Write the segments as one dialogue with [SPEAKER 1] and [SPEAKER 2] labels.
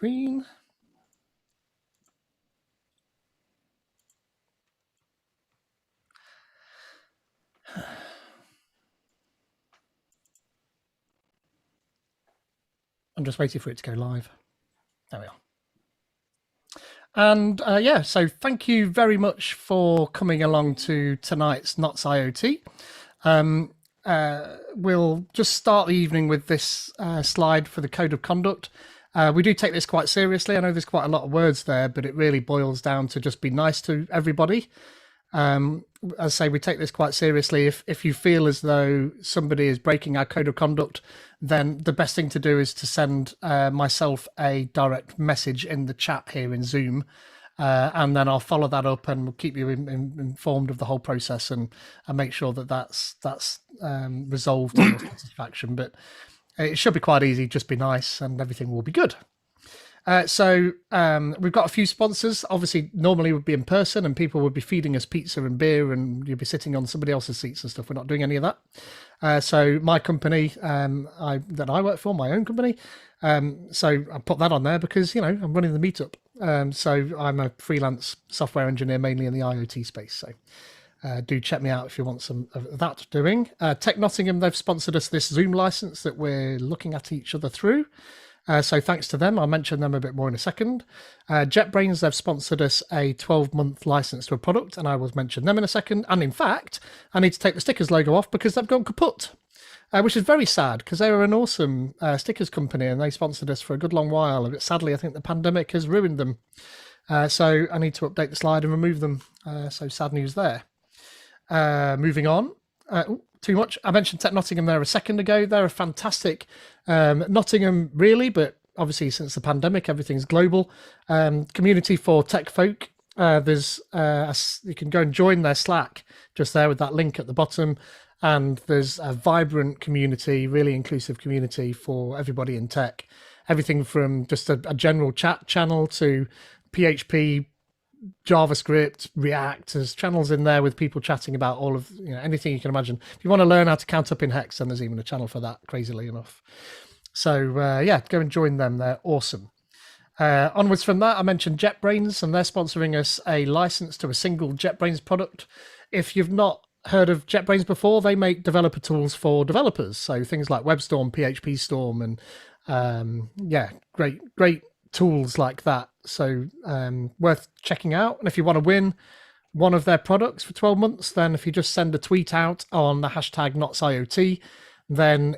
[SPEAKER 1] screen. I'm just waiting for it to go live. There we are. And yeah, so thank you very much for coming along to tonight's Knots IoT. We'll just start the evening with this slide for the code of conduct. We do take this quite seriously. I know there's quite a lot of words there, but it really boils down to just be nice to everybody. As I say, we take this quite seriously. If you feel as though somebody is breaking our code of conduct, then the best thing to do is to send myself a direct message in the chat here in Zoom, and then I'll follow that up and we'll keep you informed of the whole process and make sure that that's resolved to your satisfaction. But it should be quite easy. Just be nice, and everything will be good. So we've got a few sponsors. Obviously, normally would be in person and people would be feeding us pizza and beer and you'd be sitting on somebody else's seats and stuff. We're not doing any of that. So my company that I work for, my own company, so I put that on there because, you know, I'm running the meetup. So I'm a freelance software engineer, mainly in the IoT space. So do check me out if you want some of that doing. Tech Nottingham, they've sponsored us this Zoom license that we're looking at each other through. So thanks to them. I'll mention them a bit more in a second. Jetbrains, they've sponsored us a 12-month license to a product, and I will mention them in a second. And in fact, I need to take the stickers logo off because they've gone kaput, which is very sad because they were an awesome stickers company and they sponsored us for a good long while. But sadly, I think the pandemic has ruined them. So I need to update the slide and remove them. So sad news there. Moving on. Too much. I mentioned Tech Nottingham there a second ago. They're a fantastic Nottingham, really, but obviously since the pandemic, everything's global. Community for tech folk. There's you can go and join their Slack just there with that link at the bottom. And there's a vibrant community, really inclusive community for everybody in tech. Everything from just a general chat channel to PHP, JavaScript, React. There's channels in there with people chatting about all of, you know, anything you can imagine. If you want to learn how to count up in hex, then there's even a channel for that, crazily enough. So yeah, go and join them. They're awesome. Onwards from that, I mentioned JetBrains, and they're sponsoring us a license to a single JetBrains product. If you've not heard of JetBrains before, they make developer tools for developers. So things like WebStorm, PHP Storm, and yeah, great tools like that. So worth checking out. And if you want to win one of their products for 12 months, then if you just send a tweet out on the hashtag NotsIoT, then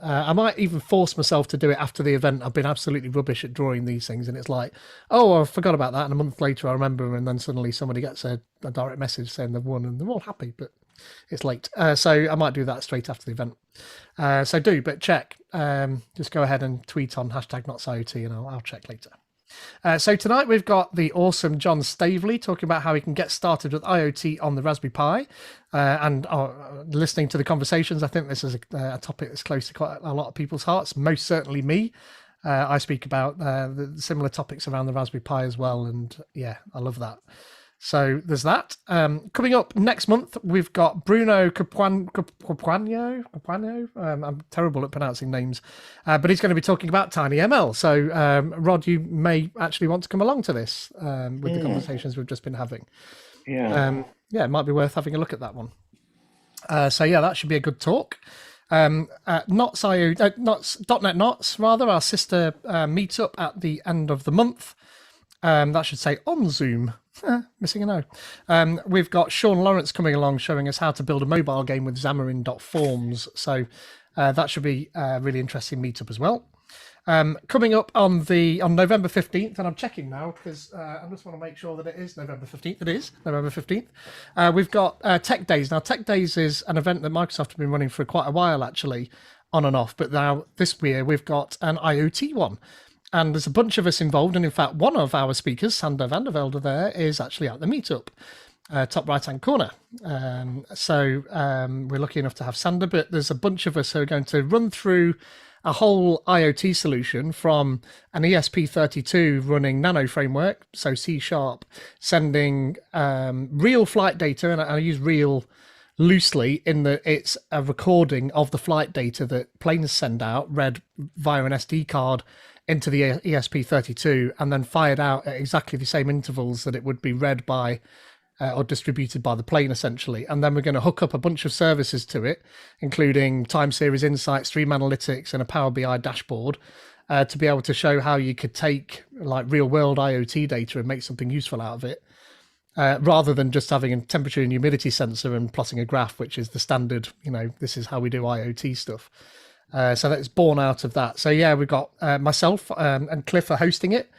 [SPEAKER 1] I might even force myself to do it after the event. I've been absolutely rubbish at drawing these things, and it's like, oh, I forgot about that, and a month later I remember, and then suddenly somebody gets a direct message saying they've won, and they're all happy, but it's late. So I might do that straight after the event. So do, but check. Just go ahead and tweet on hashtag NotsIoT, and I'll check later. So tonight we've got the awesome John Staveley talking about how he can get started with IoT on the Raspberry Pi, and listening to the conversations. I think this is a topic that's close to quite a lot of people's hearts, most certainly me. I speak about the similar topics around the Raspberry Pi as well, and yeah, I love that. So there's that. Coming up next month, we've got Bruno Capuano. I'm terrible at pronouncing names, but he's going to be talking about TinyML. So Rod, you may actually want to come along to this with the conversations we've just been having.
[SPEAKER 2] Yeah.
[SPEAKER 1] Yeah, it might be worth having a look at that one. So yeah, that should be a good talk. .NET Knots, rather, our sister meetup at the end of the month. That should say on Zoom. Missing an O. We've got Sean Lawrence coming along showing us how to build a mobile game with Xamarin.Forms. So that should be a really interesting meetup as well. Coming up on November 15th, and I'm checking now because I just want to make sure that it is November 15th. It is November 15th. We've got Tech Days. Now, Tech Days is an event that Microsoft have been running for quite a while, actually, on and off. But now this year we've got an IoT one. And there's a bunch of us involved. And in fact, one of our speakers, Sander van der Velde there, is actually at the meetup, top right-hand corner. So we're lucky enough to have Sander, but there's a bunch of us who are going to run through a whole IoT solution from an ESP32 running Nano framework, so C#, sending real flight data, and I use real loosely in that it's a recording of the flight data that planes send out, read via an SD card into the ESP32 and then fired out at exactly the same intervals that it would be read by or distributed by the plane, essentially. And then we're going to hook up a bunch of services to it, including time series insights, stream analytics, and a Power BI dashboard, to be able to show how you could take like real world IoT data and make something useful out of it, rather than just having a temperature and humidity sensor and plotting a graph, which is the standard, this is how we do IoT stuff. So that's born out of that. So yeah, we've got myself and Cliff are hosting it.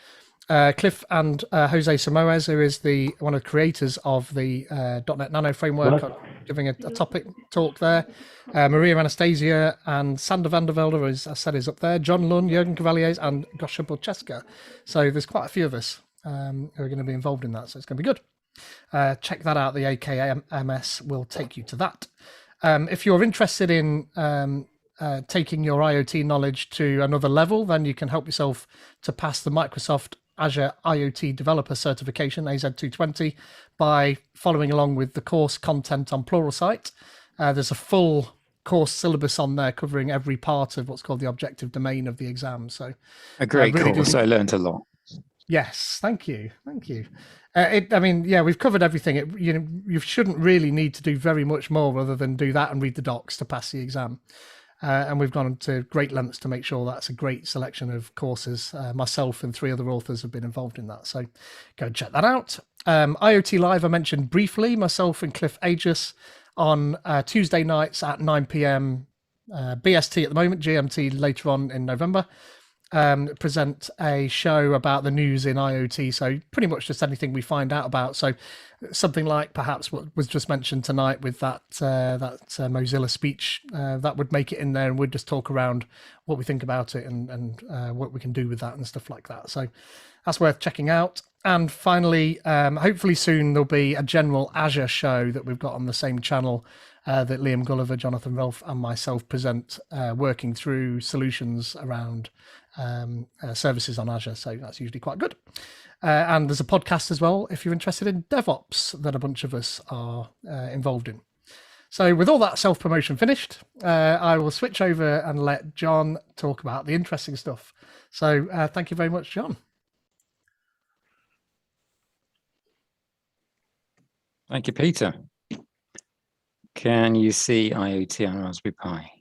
[SPEAKER 1] Cliff and Jose Samoes, who is one of the creators of the .NET Nano framework, are giving a topic talk there. Maria Anastasia and Sander van der Velde, as I said, is up there. John Lund, Jürgen Cavaliers, and Gosha Bolcheska. So there's quite a few of us who are going to be involved in that. So it's going to be good. Check that out. The AKMS will take you to that. If you're interested in taking your IoT knowledge to another level, then you can help yourself to pass the Microsoft Azure IoT Developer Certification, AZ220, by following along with the course content on Pluralsight. There's a full course syllabus on there covering every part of what's called the objective domain of the exam. So
[SPEAKER 2] a great course. I learned a lot.
[SPEAKER 1] Yes, thank you. We've covered everything. You shouldn't really need to do very much more other than do that and read the docs to pass the exam. And we've gone to great lengths to make sure that's a great selection of courses. Myself and 3 other authors have been involved in that. So go and check that out. IoT Live, I mentioned briefly, myself and Cliff Aegis on Tuesday nights at 9 p.m. BST at the moment, GMT later on in November. Present a show about the news in IoT. So pretty much just anything we find out about. So something like perhaps what was just mentioned tonight with that Mozilla speech, that would make it in there, and we'd just talk around what we think about it and what we can do with that and stuff like that. So that's worth checking out. And finally, hopefully soon there'll be a general Azure show that we've got on the same channel that Liam Gulliver, Jonathan Rolfe, and myself present, working through solutions around services on Azure. So that's usually quite good. And there's a podcast as well if you're interested in DevOps that a bunch of us are involved in. So with all that self-promotion finished, I will switch over and let John talk about the interesting stuff. So thank you very much, John.
[SPEAKER 2] Thank you, Peter. Can you see IoT on Raspberry Pi?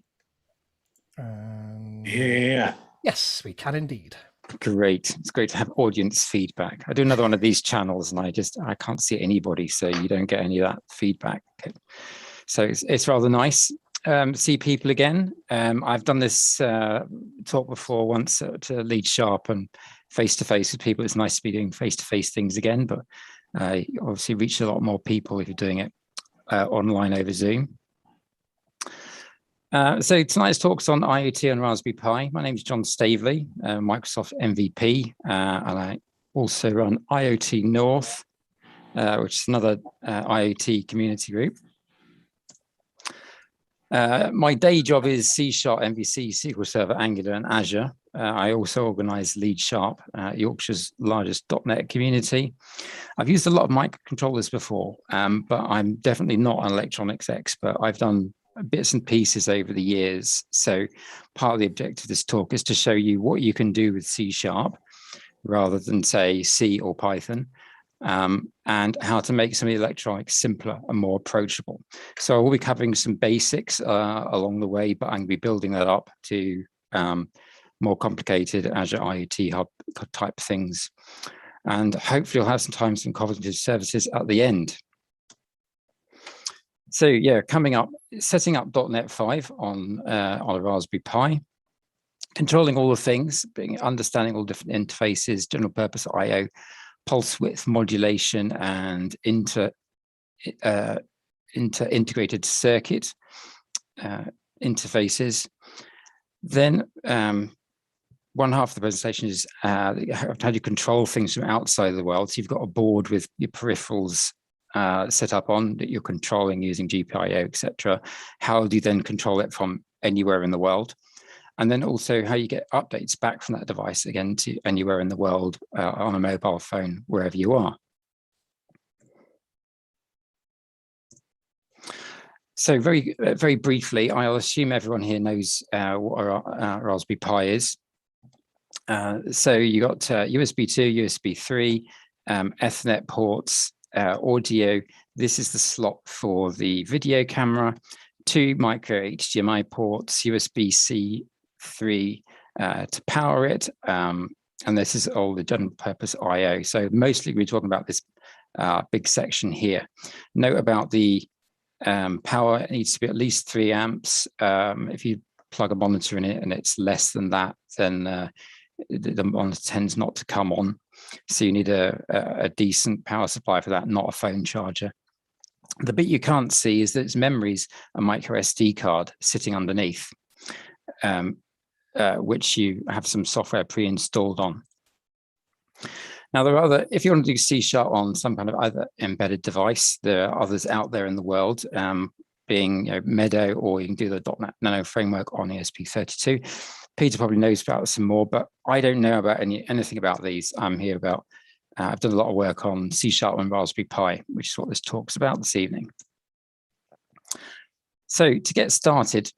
[SPEAKER 3] Yeah.
[SPEAKER 1] Yes, we can indeed.
[SPEAKER 2] Great. It's great to have audience feedback. I do another one of these channels and I can't see anybody, so you don't get any of that feedback. Okay. So it's rather nice to see people again. I've done this talk before once to Lead Sharp and face-to-face with people. It's nice to be doing face-to-face things again, but you obviously reach a lot more people if you're doing it online over Zoom. So tonight's talk's on IoT on Raspberry Pi. My name is John Staveley, Microsoft MVP, and I also run IoT North, which is another IoT community group. My day job is C#, MVC, SQL Server, Angular, and Azure. I also organize Lead Sharp, Yorkshire's largest .NET community. I've used a lot of microcontrollers before, but I'm definitely not an electronics expert. I've done bits and pieces over the years. So part of the objective of this talk is to show you what you can do with C# rather than say C or Python, and how to make some of the electronics simpler and more approachable. So I will be covering some basics along the way, but I'm going to be building that up to more complicated Azure IoT Hub type things. And hopefully you'll have some time, some cognitive services at the end. So yeah, coming up, setting up .NET 5 on a Raspberry Pi, controlling all the things, understanding all different interfaces, general purpose I/O, pulse width modulation, and integrated circuit interfaces. Then one half of the presentation is how do you control things from outside of the world. So you've got a board with your peripherals set up on that you're controlling using GPIO, etc. How do you then control it from anywhere in the world? And then also how you get updates back from that device again to anywhere in the world on a mobile phone, wherever you are. So very briefly, I'll assume everyone here knows what a Raspberry Pi is. So you got USB 2, USB 3, Ethernet ports, audio. This is the slot for the video camera, 2 micro HDMI ports, USB-C 3 to power it, and this is all the general purpose I/O. So mostly we're talking about this big section here. Note about the power, it needs to be at least 3 amps. If you plug a monitor in it and it's less than that, then the monitor tends not to come on. So you need a decent power supply for that, not a phone charger. The bit you can't see is that its memory's a micro SD card sitting underneath, which you have some software pre-installed on. Now, there are other, if you want to do C# on some kind of other embedded device, there are others out there in the world, being Meadow, or you can do the .NET Nano framework on ESP32. Peter probably knows about some more, but I don't know about anything about these. I'm here about, I've done a lot of work on C# and Raspberry Pi, which is what this talk's about this evening. So to get started,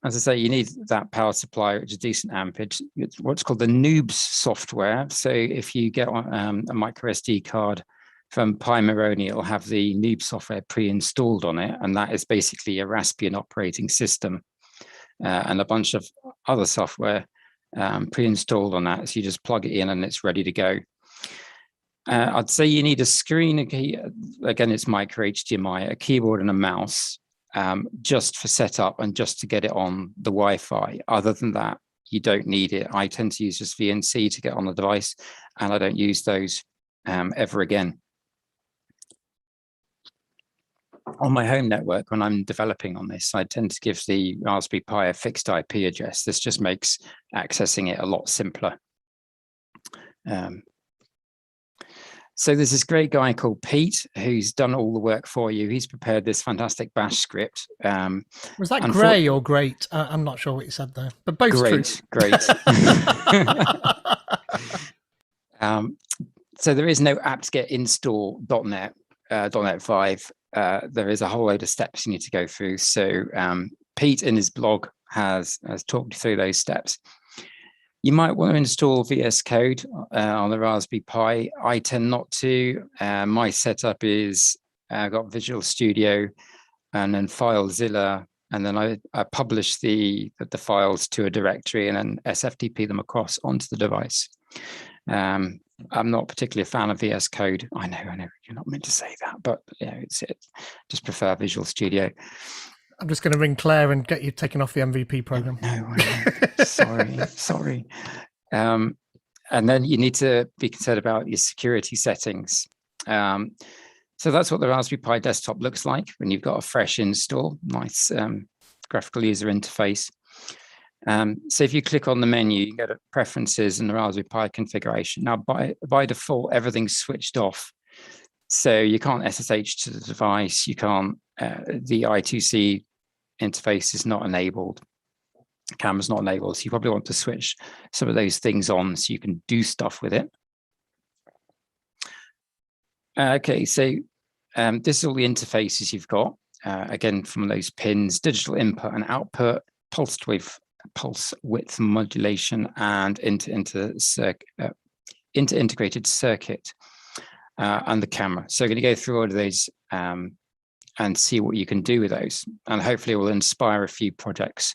[SPEAKER 2] as I say, you need that power supply, which is decent ampage. It's what's called the Noobs software. So if you get a micro SD card from Pwm, it'll have the Noob software pre-installed on it, and that is basically a Raspbian operating system and a bunch of other software pre-installed on that. So you just plug it in and it's ready to go. I'd say you need a screen, again, it's micro HDMI, a keyboard and a mouse, just for setup and just to get it on the Wi-Fi. Other than that, you don't need it. I tend to use just VNC to get on the device, and I don't use those ever again. On my home network, when I'm developing on this, I tend to give the Raspberry Pi a fixed IP address. This just makes accessing it a lot simpler. So there's this great guy called Pete who's done all the work for you. He's prepared this fantastic bash script.
[SPEAKER 1] Was that grey or great? I'm not sure what you said there, but both
[SPEAKER 2] great,
[SPEAKER 1] true.
[SPEAKER 2] Great. So there is no apt-get install .NET 5. There is a whole load of steps you need to go through. So Pete in his blog has talked you through those steps. You might want to install VS Code on the Raspberry Pi. I tend not to. My setup is I've got Visual Studio and then FileZilla, and then I publish the files to a directory and then SFTP them across onto the device. I'm not particularly a fan of VS Code. I know, you're not meant to say that, but it's just prefer Visual Studio.
[SPEAKER 1] I'm just going to ring Claire and get you taken off the MVP program.
[SPEAKER 2] No, sorry. And then you need to be concerned about your security settings. So that's what the Raspberry Pi desktop looks like when you've got a fresh install, nice graphical user interface. So if you click on the menu, you get preferences and the Raspberry Pi configuration. Now, by default, everything's switched off. So you can't SSH to the device. You can't, the I2c interface is not enabled. The camera's not enabled. So you probably want to switch some of those things on so you can do stuff with it. Okay, so this is all the interfaces you've got. Again, from those pins, digital input and output, pulse width modulation, and integrated circuit, and the camera. So we're going to go through all of those and see what you can do with those, and hopefully it will inspire a few projects.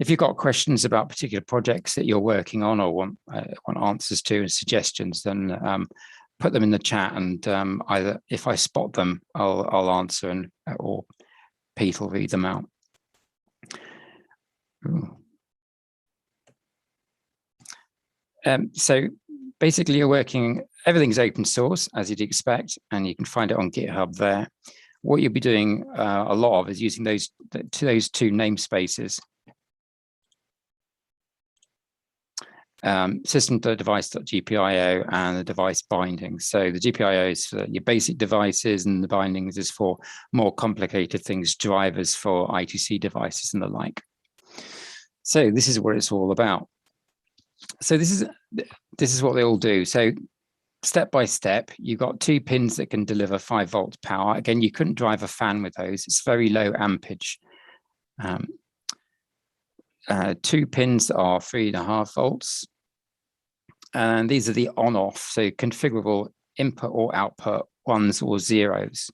[SPEAKER 2] If you've got questions about particular projects that you're working on or want answers to and suggestions, then put them in the chat, and either if I spot them, I'll answer, or Pete will read them out. So basically you're working, everything's open source as you'd expect, and you can find it on GitHub there. What you'll be doing a lot of is using those two namespaces. System.device.gpio and the device bindings. So the GPIO is for your basic devices, and the bindings is for more complicated things, drivers for I2c devices and the like. So this is what it's all about. So this is what they all do. So step by step, you've got 2 pins that can deliver 5 volts power. Again, you couldn't drive a fan with those. It's very low ampage. 2 pins are 3.5 volts. And these are the on-off, so configurable input or output, ones or zeros.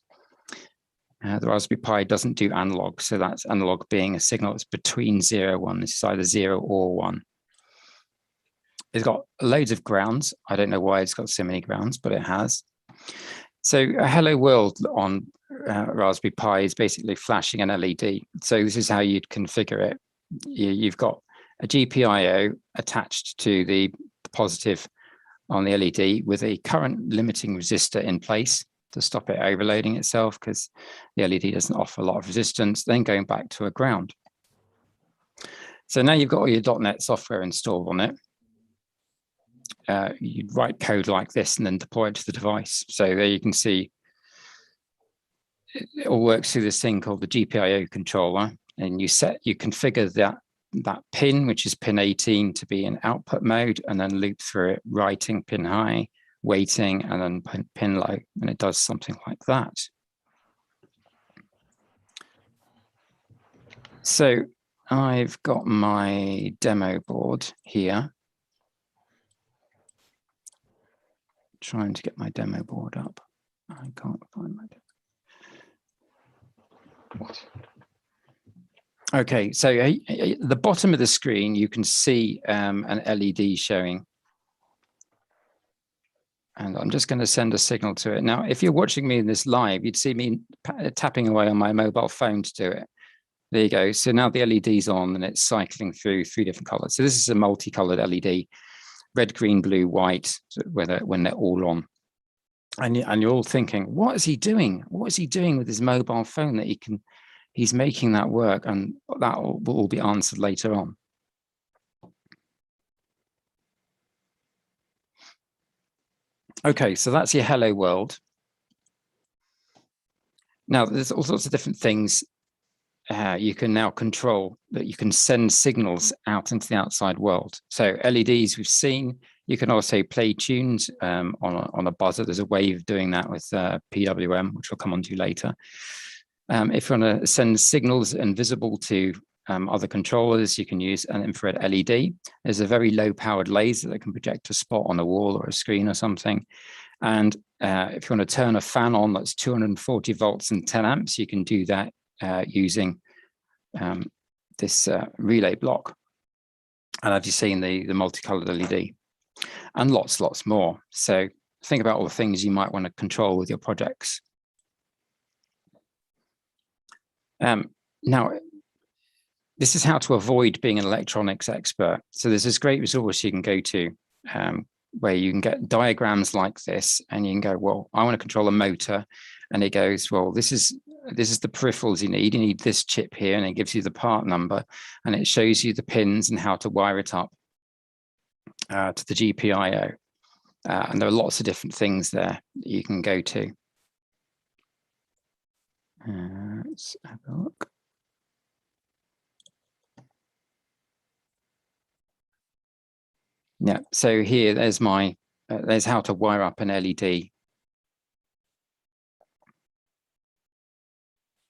[SPEAKER 2] The Raspberry Pi doesn't do analog, so that's analog being a signal that's between 0 and 1. It's either 0 or 1. It's got loads of grounds. I don't know why it's got so many grounds, but it has. So a hello world on Raspberry Pi is basically flashing an LED. So this is how you'd configure it. You've got a GPIO attached to the positive on the LED with a current limiting resistor in place to stop it overloading itself, because the LED doesn't offer a lot of resistance, then going back to a ground. So now you've got all your .NET software installed on it. You'd write code like this and then deploy it to the device. So there you can see it all works through this thing called the GPIO controller, and you configure that pin, which is pin 18, to be in output mode, and then loop through it, writing pin high, waiting, and then pin low, and it does something like that. So I've got my demo board here. Trying to get my demo board up. I can't find my demo. What? Okay, so at the bottom of the screen, you can see an LED showing. And I'm just going to send a signal to it. Now, if you're watching me in this live, you'd see me tapping away on my mobile phone to do it. There you go. So now the LED's on and it's cycling through 3 different colors. So this is a multicolored LED, red, green, blue, white, when they're all on. And you're all thinking, what is he doing? What is he doing with his mobile phone that he's making that work? And that will all be answered later on. Okay, so that's your hello world. Now, there's all sorts of different things you can now control, that you can send signals out into the outside world. So LEDs we've seen. You can also play tunes on a buzzer. There's a way of doing that with PWM, which we'll come on to later. If you want to send signals invisible to other controllers, you can use an infrared LED. There's a very low-powered laser that can project a spot on a wall or a screen or something. And if you want to turn a fan on that's 240 volts and 10 amps, you can do that using this relay block. And have you seen the multicolored LED? And lots more. So think about all the things you might want to control with your projects. Now, this is how to avoid being an electronics expert. So there's this great resource you can go to where you can get diagrams like this, and you can go, well, I want to control a motor. And it goes, well, this is the peripherals you need. You need this chip here, and it gives you the part number, and it shows you the pins and how to wire it up to the GPIO. And there are lots of different things there that you can go to. Let's have a look. Yeah, so here, there's my, there's how to wire up an LED.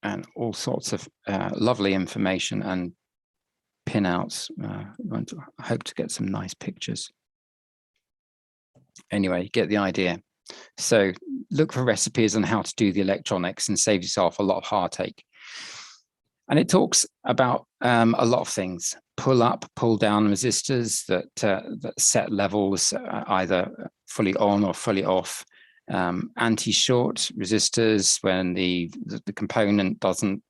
[SPEAKER 2] And all sorts of lovely information and pinouts. I hope to get some nice pictures. Anyway, you get the idea. So look for recipes on how to do the electronics and save yourself a lot of heartache. And it talks about a lot of things: pull up, pull down resistors that set levels either fully on or fully off. Anti-short resistors when the component doesn't,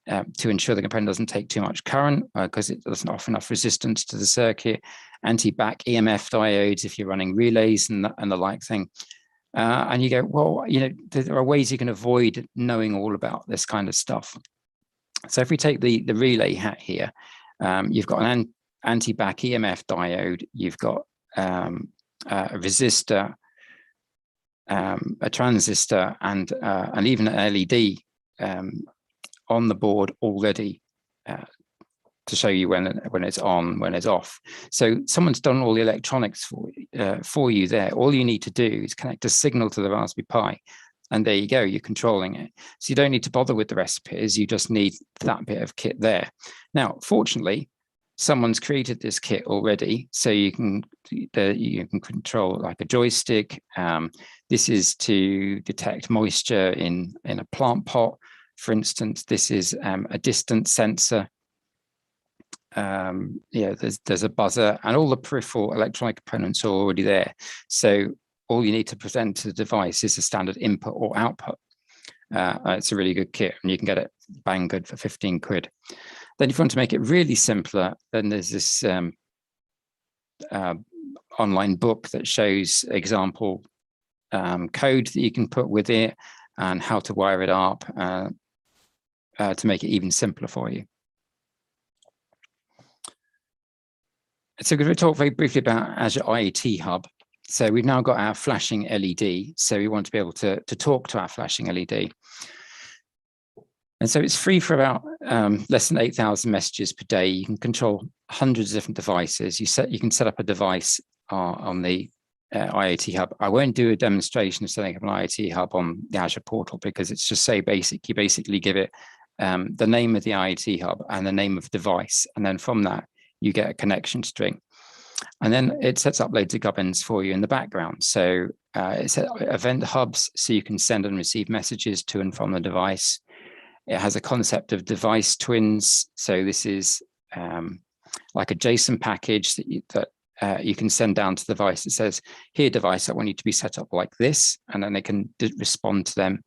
[SPEAKER 2] to ensure the component doesn't take too much current because it doesn't offer enough resistance to the circuit. Anti-back EMF diodes if you're running relays and the like thing. And you go, well, you know, there are ways you can avoid knowing all about this kind of stuff. So if we take the relay hat here, you've got an anti-back EMF diode, you've got a resistor, a transistor, and even an LED on the board already to show you when it's on, when it's off. So someone's done all the electronics for you there. All you need to do is connect a signal to the Raspberry Pi, and there you go, you're controlling it. So you don't need to bother with the recipes, you just need that bit of kit there. Now, fortunately, someone's created this kit already, so you can control like a joystick. This is to detect moisture in a plant pot, for instance. This is a distance sensor. There's a buzzer, and all the peripheral electronic components are already there. So all you need to present to the device is a standard input or output. It's a really good kit, and you can get it bang good for 15 quid. Then if you want to make it really simpler, then there's this online book that shows example code that you can put with it and how to wire it up to make it even simpler for you. So we're going to talk very briefly about Azure IoT Hub. So we've now got our flashing LED. So we want to be able to talk to our flashing LED. And so it's free for about less than 8,000 messages per day. You can control hundreds of different devices. You can set up a device on the IoT Hub. I won't do a demonstration of setting up an IoT Hub on the Azure portal because it's just so basic. You basically give it the name of the IoT Hub and the name of the device. And then from that, you get a connection string. And then it sets up loads of gubbins for you in the background. So it's event hubs, so you can send and receive messages to and from the device. It has a concept of device twins. So this is like a JSON package that you can send down to the device that says, here device, I want you to be set up like this. And then they can respond to them.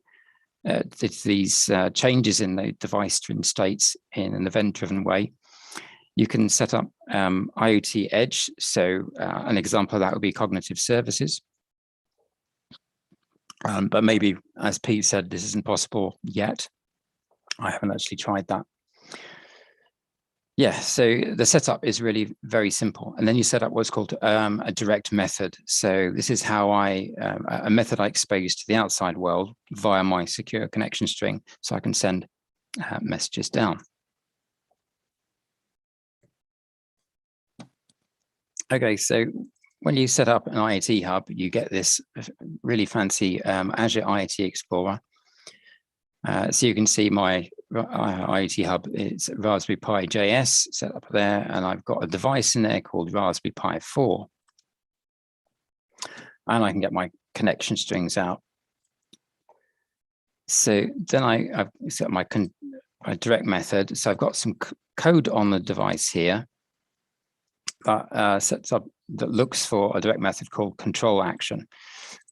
[SPEAKER 2] These changes in the device twin states in an event-driven way. You can set up IoT Edge. So an example of that would be cognitive services. But maybe, as Pete said, this isn't possible yet. I haven't actually tried that. Yeah, so the setup is really very simple. And then you set up what's called a direct method. So this is how a method I expose to the outside world via my secure connection string, so I can send messages down. Okay, so when you set up an IoT Hub, you get this really fancy Azure IoT Explorer. So you can see my IoT Hub, it's Raspberry Pi JS set up there, and I've got a device in there called Raspberry Pi 4. And I can get my connection strings out. So then I've set my direct method. So I've got some code on the device here that sets up, that looks for a direct method called control action.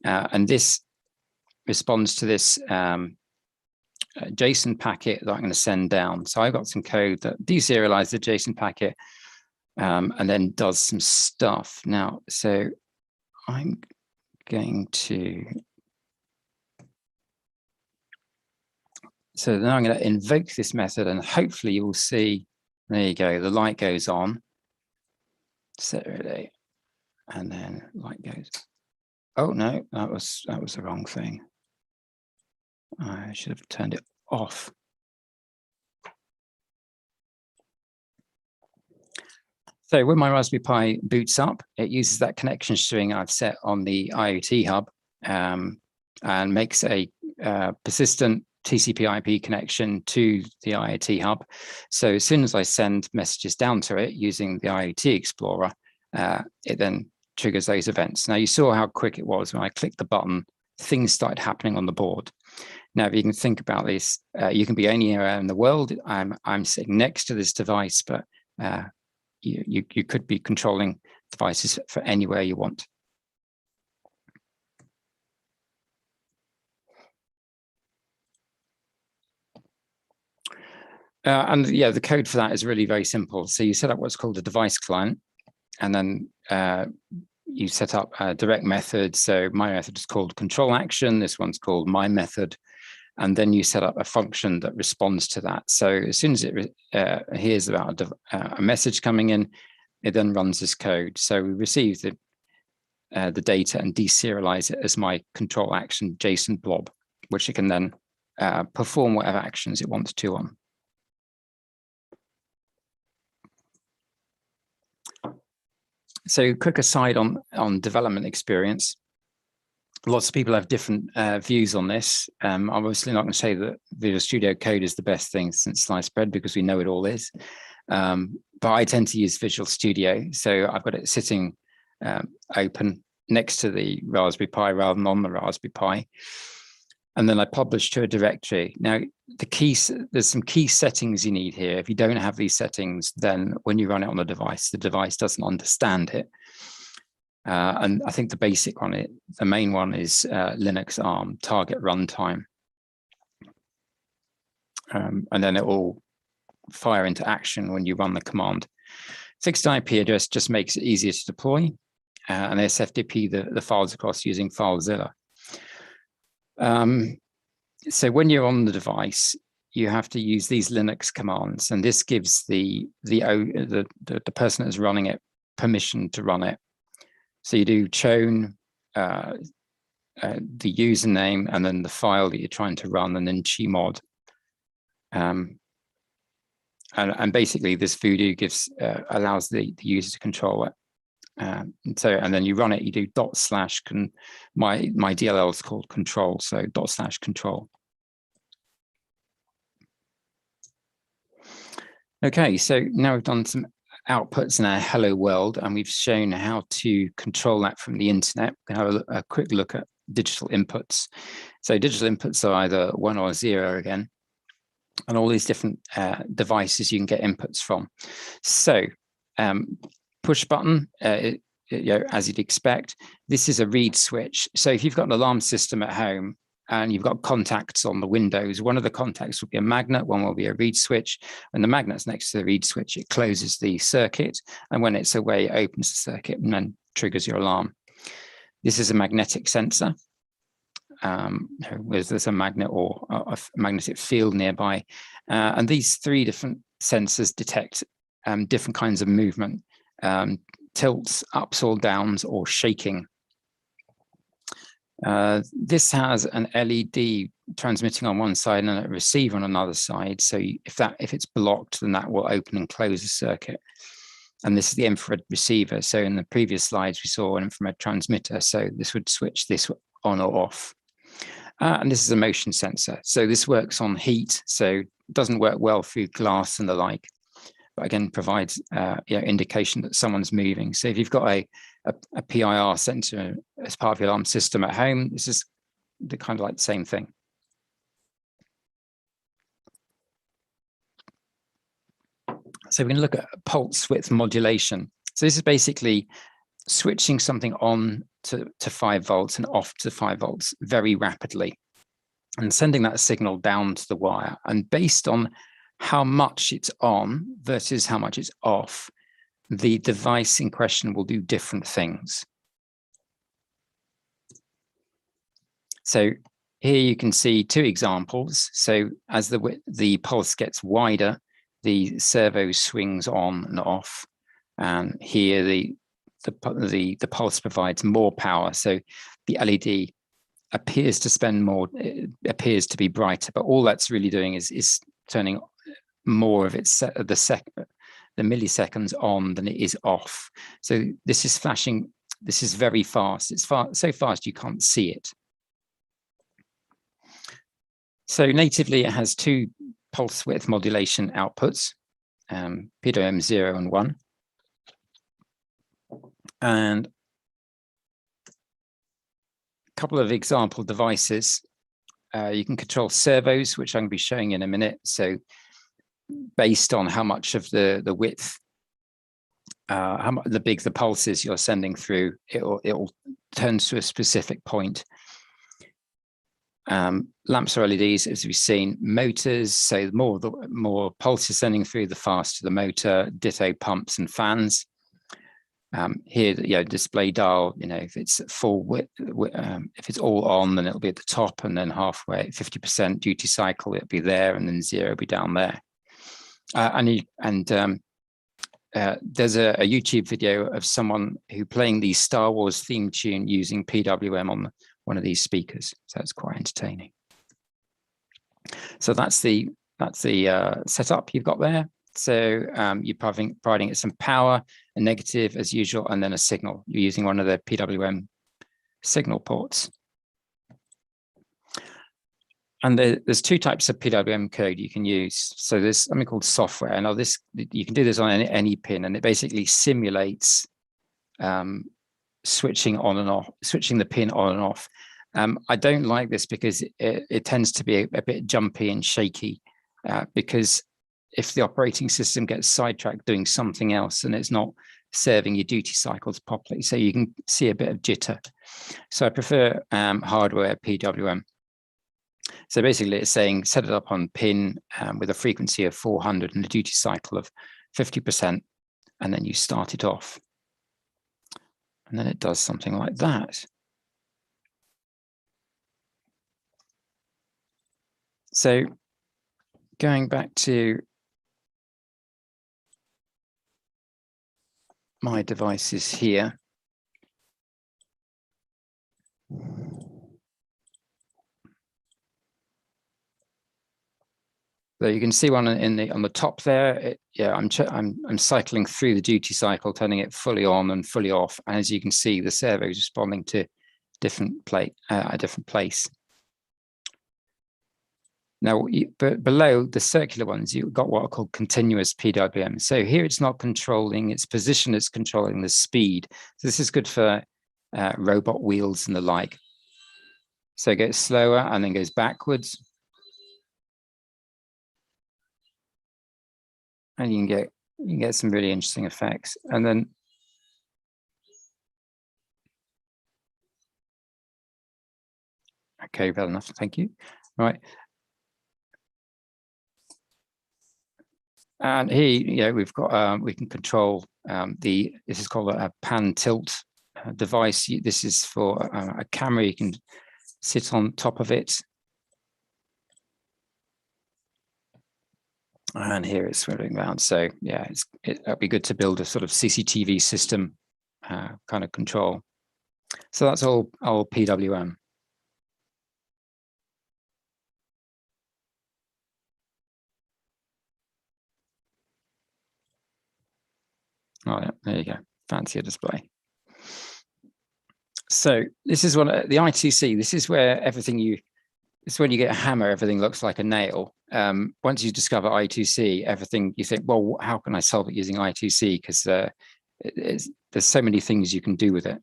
[SPEAKER 2] And this responds to this JSON packet that I'm going to send down. So I've got some code that deserializes the JSON packet and then does some stuff. Now, so I'm going to, so then I'm going to invoke this method, and hopefully you will see, there you go, the light goes on. Set relay, and then light goes. Oh no, that was the wrong thing. I should have turned it off. So when my Raspberry Pi boots up, it uses that connection string I've set on the IoT Hub and makes a persistent TCP/IP connection to the IoT Hub. So as soon as I send messages down to it using the IoT Explorer, it then triggers those events. Now you saw how quick it was when I clicked the button, things started happening on the board. Now, if you can think about this, you can be anywhere in the world. I'm sitting next to this device, but you could be controlling devices for anywhere you want. And yeah, the code for that is really very simple. So you set up what's called a device client, and then you set up a direct method. So my method is called control action. This one's called my method. And then you set up a function that responds to that. So as soon as it hears about a message coming in, it then runs this code. So we receive the data and deserialize it as my control action JSON blob, which it can then perform whatever actions it wants to on. So quick aside on development experience. Lots of people have different views on this. I'm obviously not going to say that Visual Studio Code is the best thing since sliced bread, because we know it all is. but I tend to use Visual Studio. So I've got it sitting open next to the Raspberry Pi rather than on the Raspberry Pi. And then I publish to a directory. Now, there's some key settings you need here. If you don't have these settings, then when you run it on the device doesn't understand it. And I think the basic one, the main one is Linux ARM target runtime. And then it will fire into action when you run the command. Fixed IP address just makes it easier to deploy, and SFTP the files across using FileZilla. So when you're on the device, you have to use these Linux commands, and this gives the person that's running it permission to run it. So you do chown, the username, and then the file that you're trying to run, and then chmod. And basically, this voodoo allows the user to control it. And then you run it. You do / my DLL is called control, so / control. Okay, so now we've done some outputs in our hello world, and we've shown how to control that from the internet. We can have a quick look at digital inputs. So digital inputs are either 1 or 0 again, and all these different devices you can get inputs from. So push button, as you'd expect. This is a read switch. So if you've got an alarm system at home and you've got contacts on the windows, one of the contacts will be a magnet, one will be a read switch. And the magnet's next to the read switch, it closes the circuit. And when it's away, it opens the circuit and then triggers your alarm. This is a magnetic sensor. Where there's a magnet or a magnetic field nearby. And these 3 different sensors detect different kinds of movement, tilts, ups or downs, or shaking. This has an LED transmitting on one side and a receiver on another side. So if it's blocked, then that will open and close the circuit. And this is the infrared receiver. So in the previous slides, we saw an infrared transmitter. So this would switch this on or off. And this is a motion sensor. So this works on heat. So it doesn't work well through glass and the like, but again, provides indication that someone's moving. So if you've got a PIR sensor as part of your alarm system at home, this is kind of like the same thing. So we're going to look at pulse width modulation. So this is basically switching something on to 5 volts and off to 5 volts very rapidly and sending that signal down to the wire. And based on how much it's on versus how much it's off, the device in question will do different things. So here you can see 2 examples. So as the pulse gets wider, the servo swings on and off. And here the pulse provides more power. So the LED appears to spend more, it appears to be brighter, but all that's really doing is turning more of its the milliseconds on than it is off. So this is flashing, this is very fast. It's so fast you can't see it. So natively it has 2 pulse width modulation outputs, PWM 0 and 1. And a couple of example devices. You can control servos, which I'm going to be showing in a minute. So based on how much of the width, how much the big the pulse is you're sending through, it'll turn to a specific point. Lamps or LEDs, as we've seen, motors. So the more pulse you're sending through, the faster the motor. Ditto pumps and fans. Here, display dial. If it's full width, if it's all on, then it'll be at the top, and then halfway at 50% duty cycle, it'll be there, and then 0 will be down there. There's a YouTube video of someone who playing the Star Wars theme tune using PWM on one of these speakers. So it's quite entertaining. So that's the setup you've got there. So you're providing it some power, a negative as usual, and then a signal. You're using one of the PWM signal ports. And there's two types of PWM code you can use. So there's something called software. Now this, you can do this on any pin, and it basically simulates switching on and off, switching the pin on and off. I don't like this because it tends to be a bit jumpy and shaky, because if the operating system gets sidetracked doing something else and it's not serving your duty cycles properly, so you can see a bit of jitter. So I prefer hardware PWM. So basically it's saying set it up on pin with a frequency of 400 and a duty cycle of 50%, and then you start it off. And then it does something like that. So going back to my devices here. So you can see one on the top there. I'm cycling through the duty cycle, turning it fully on and fully off. And as you can see, the servo is responding to a different place. Now, but below the circular ones, you've got what are called continuous PWM. So here it's not controlling its position; it's controlling the speed. So this is good for robot wheels and the like. So it gets slower and then goes backwards. And you can get some really interesting effects. And then okay, well enough, thank you. Right. And here, we've got we can control this is called a pan tilt device. This is for a camera. You can sit on top of it. And here it's swirling around. So yeah, it'd be good to build a sort of CCTV system kind of control. So that's all PWM. Oh yeah, there you go. Fancier display. So this is one the I2c. This is where everything it's when you get a hammer, everything looks like a nail. Once you discover I2c, everything you think, well, how can I solve it using I2c? Because there's so many things you can do with it.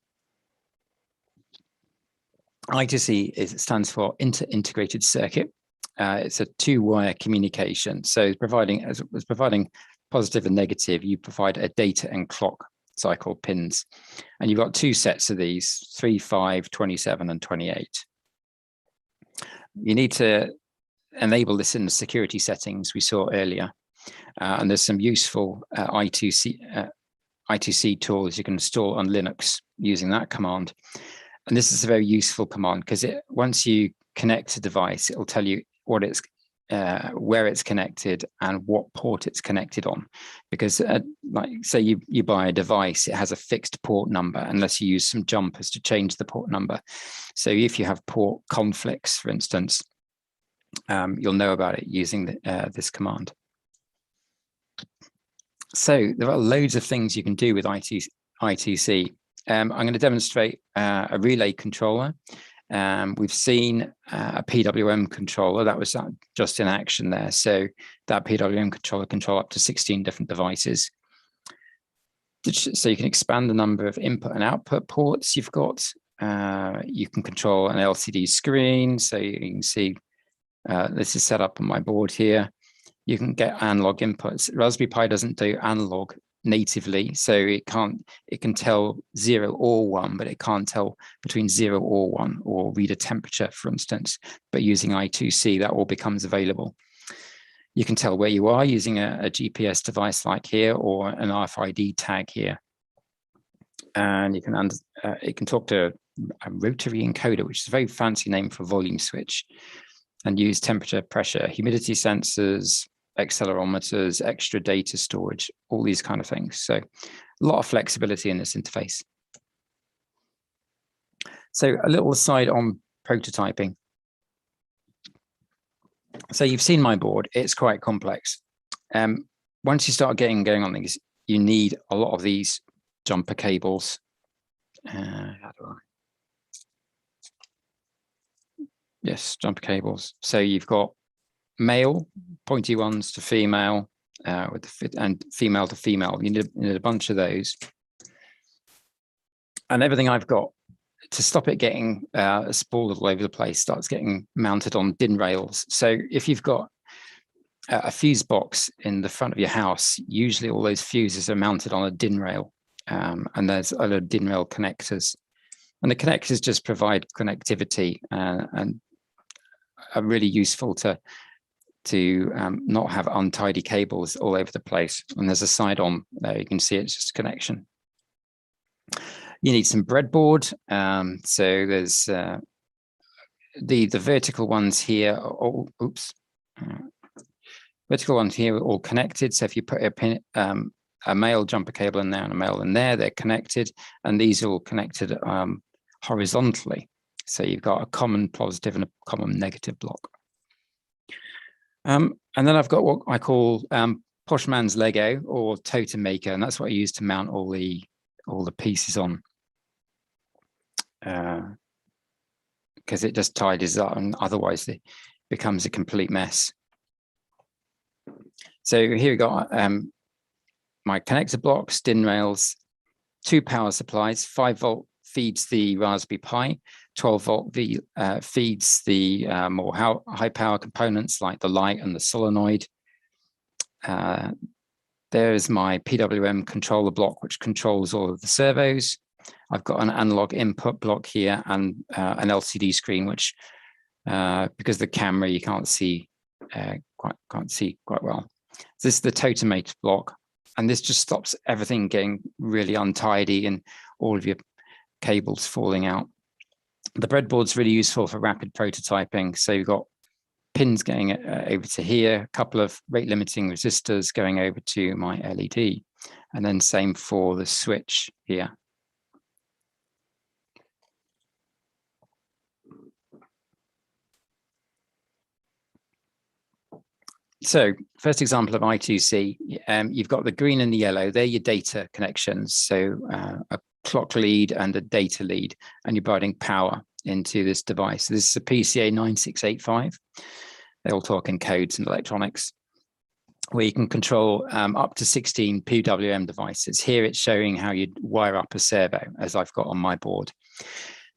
[SPEAKER 2] I2c stands for Inter-Integrated Circuit. It's a two-wire communication. So providing positive and negative, you provide a data and clock cycle pins. And you've got two sets of these, 3, 5, 27, and 28. You need to enable this in the security settings we saw earlier. And there's some useful I2c tools you can install on Linux using that command. And this is a very useful command because once you connect a device, it will tell you what it's where it's connected and what port it's connected on. Because like say you buy a device, it has a fixed port number unless you use some jumpers to change the port number. So if you have port conflicts, for instance, you'll know about it using this command. So there are loads of things you can do with I2c. I'm going to demonstrate a relay controller. We've seen a PWM controller that was just in action there. So that PWM controller control up to 16 different devices. So you can expand the number of input and output ports you've got. You can control an LCD screen. So you can see this is set up on my board here. You can get analog inputs. Raspberry Pi doesn't do analog natively, so it can tell 0 or 1, but it can't tell between 0 or 1 or read a temperature, for instance. But using I2c, that all becomes available. You can tell where you are using a GPS device like here or an RFID tag here. And you can it can talk to a rotary encoder, which is a very fancy name for a volume switch, and use temperature, pressure, humidity sensors, accelerometers, extra data storage, all these kind of things. So a lot of flexibility in this interface. So a little aside on prototyping. So you've seen my board, it's quite complex. Once you start going on things, you need a lot of these jumper cables. How do I? Yes, jumper cables. So you've got male, pointy ones to female, with the fit, and female to female. You need a bunch of those. And everything I've got to stop it getting sprawled all over the place starts getting mounted on DIN rails. So if you've got a fuse box in the front of your house, usually all those fuses are mounted on a DIN rail, and there's other DIN rail connectors. And the connectors just provide connectivity and are really useful to not have untidy cables all over the place. And there's a side on there, you can see it's just a connection. You need some breadboard. So there's the vertical ones here. Vertical ones here are all connected. So if you put a male jumper cable in there and a male in there, they're connected, and these are all connected horizontally. So you've got a common positive and a common negative block. And then I've got what I call Poshman's Lego or totem maker, and that's what I use to mount all the pieces on, because it just tidies up, and otherwise it becomes a complete mess. So here we got my connector blocks, DIN rails, 2 power supplies. 5 volt feeds the Raspberry Pi, 12 volt feeds the more high power components like the light and the solenoid. There's my Pwm Controller Block, which controls all of the servos. I've got an analog input block here and an LCD screen, which because the camera you can't see quite well. So this is the totemate block, and this just stops everything getting really untidy and all of your cables falling out. The breadboard's really useful for rapid prototyping. So you've got pins going over to here, a couple of rate limiting resistors going over to my LED, and then same for the switch here. So first example of I2c, you've got the green and the yellow, they're your data connections. So a clock lead and a data lead, and you're providing power into this device. This is a PCA 9685. They all talk in codes and electronics, where you can control up to 16 PWM devices. Here it's showing how you'd wire up a servo, as I've got on my board.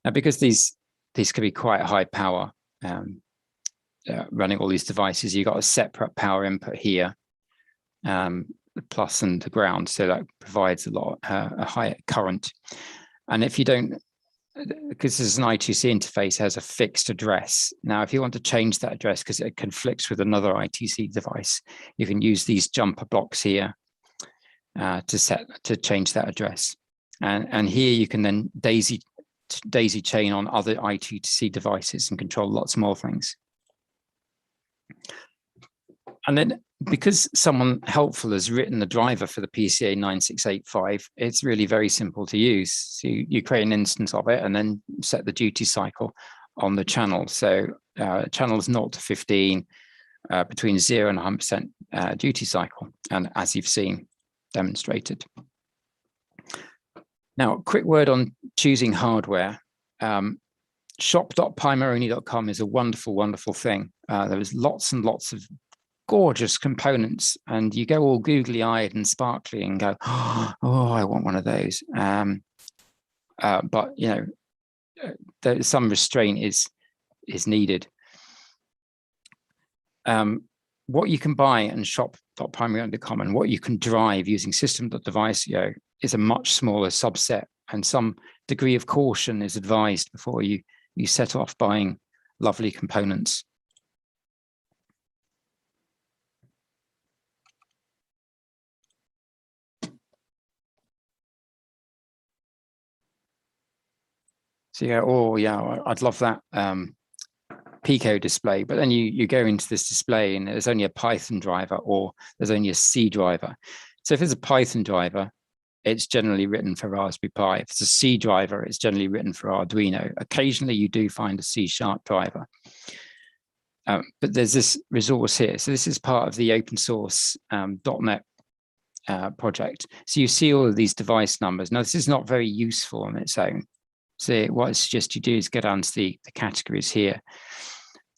[SPEAKER 2] Now, because these could be quite high power, running all these devices, you've got a separate power input here, the plus and the ground, so that provides a higher current. And if you don't, because this is an I2c interface, has a fixed address. Now, if you want to change that address because it conflicts with another I2c device, you can use these jumper blocks here to change that address. And here you can then daisy chain on other I2c devices and control lots more things. And then because someone helpful has written the driver for the PCA 9685, it's really very simple to use. So you create an instance of it and then set the duty cycle on the channel. So channels 0 to 15, between 0 and 100% duty cycle, and as you've seen demonstrated. Now, a quick word on choosing hardware. Shop.pwmonly.com is a wonderful, wonderful thing. There's lots and lots of gorgeous components, and you go all googly-eyed and sparkly and go, oh, I want one of those. But you know, some restraint is needed. What you can buy in shop.pwmonly.com and what you can drive using system.device is a much smaller subset, and some degree of caution is advised before you set off buying lovely components. So you go, oh yeah, I'd love that Pico display, but then you go into this display and there's only a Python driver or there's only a C driver. So if it's a Python driver, it's generally written for Raspberry Pi. If it's a C driver, it's generally written for Arduino. Occasionally you do find a C# driver. But there's this resource here. So this is part of the open source .NET project. So you see all of these device numbers. Now, this is not very useful on its own. So what I suggest you do is go down to the categories here.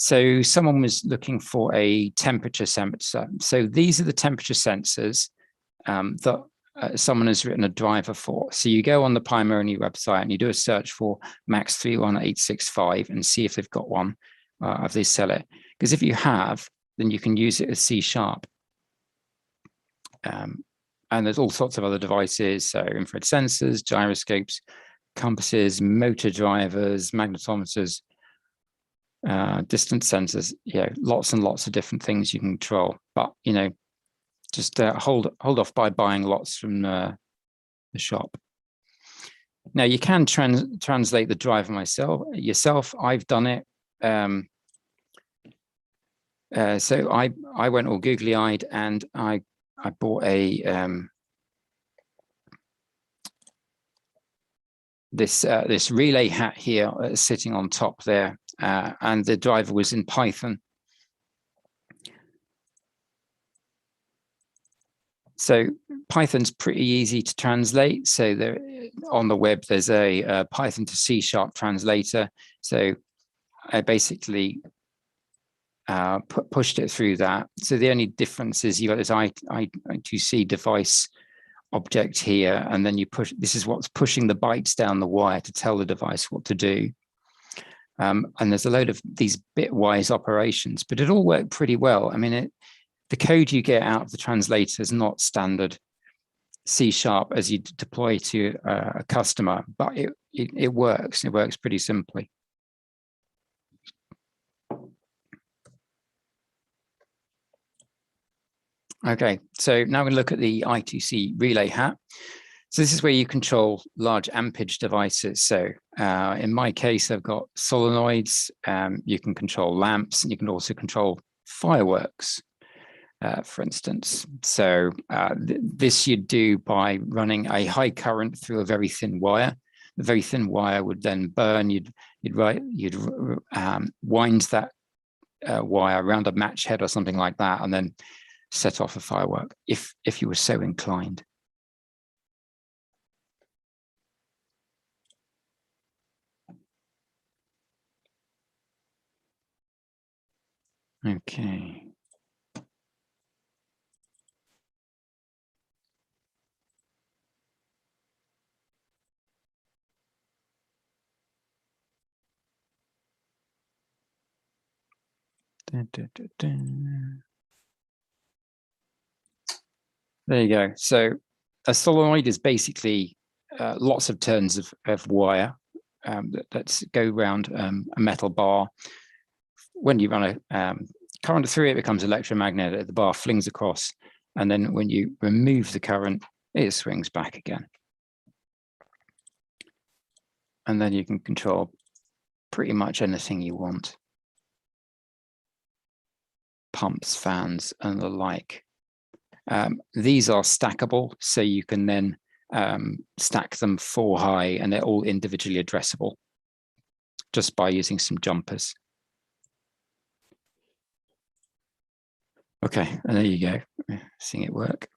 [SPEAKER 2] So someone was looking for a temperature sensor. So these are the temperature sensors that someone has written a driver for. So you go on the Pwm website and you do a search for Max 31865 and see if they've got one, if they sell it. Because if you have, then you can use it as C#. And there's all sorts of other devices, so infrared sensors, gyroscopes, compasses, motor drivers, magnetometers, distance sensors, lots and lots of different things you can control. But, just hold off by buying lots from the shop. Now, you can translate the driver yourself. I've done it. So I went all googly-eyed and I bought a this relay hat here sitting on top there, and the driver was in Python. So Python's pretty easy to translate. So there, on the web, there's a Python to C# translator. So I basically pushed it through that. So the only difference is you got this I2c device object here, and then you push, this is what's pushing the bytes down the wire to tell the device what to do. And there's a load of these bitwise operations, but it all worked pretty well. I mean, the code you get out of the translator is not standard C# as you deploy to a customer, but it works. It works pretty simply. Okay, so now we look at the I2c Relay Hat. So this is where you control large ampage devices. So in my case, I've got solenoids. You can control lamps, and you can also control fireworks, for instance. So this you'd do by running a high current through a very thin wire. The very thin wire would then burn. You'd wind that wire around a match head or something like that, and then set off a firework if you were so inclined. Okay. There you go. So a solenoid is basically lots of turns of wire that go around a metal bar. When you run a current through it, becomes electromagnetic. The bar flings across, and then when you remove the current, it swings back again. And then you can control pretty much anything you want. Pumps, fans, and the like. These are stackable, so you can then stack them 4 high, and they're all individually addressable just by using some jumpers. Okay, and there you go, seeing it work.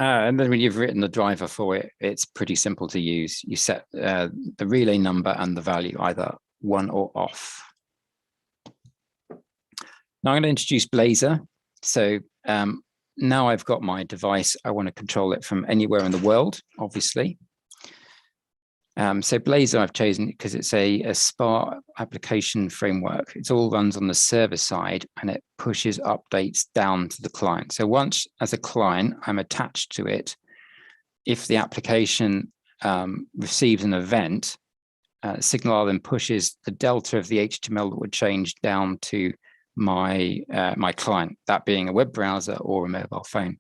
[SPEAKER 2] And then when you've written the driver for it, it's pretty simple to use. You set the relay number and the value either 1 or off. Now I'm going to introduce Blazor. So now I've got my device, I want to control it from anywhere in the world, obviously. So Blazor I've chosen because it's a SPA application framework. It all runs on the server side, and it pushes updates down to the client. So once, as a client, I'm attached to it, if the application receives an event, Signal then pushes the delta of the HTML that would change down to my my client, that being a web browser or a mobile phone.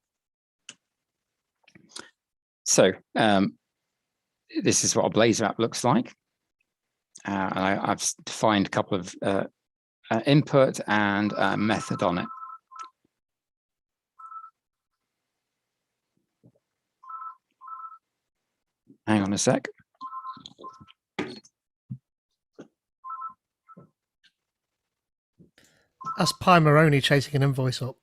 [SPEAKER 2] So this is what a Blazor app looks like. And I've defined a couple of input and method on it. Hang on a sec.
[SPEAKER 1] That's Pwm chasing an invoice up.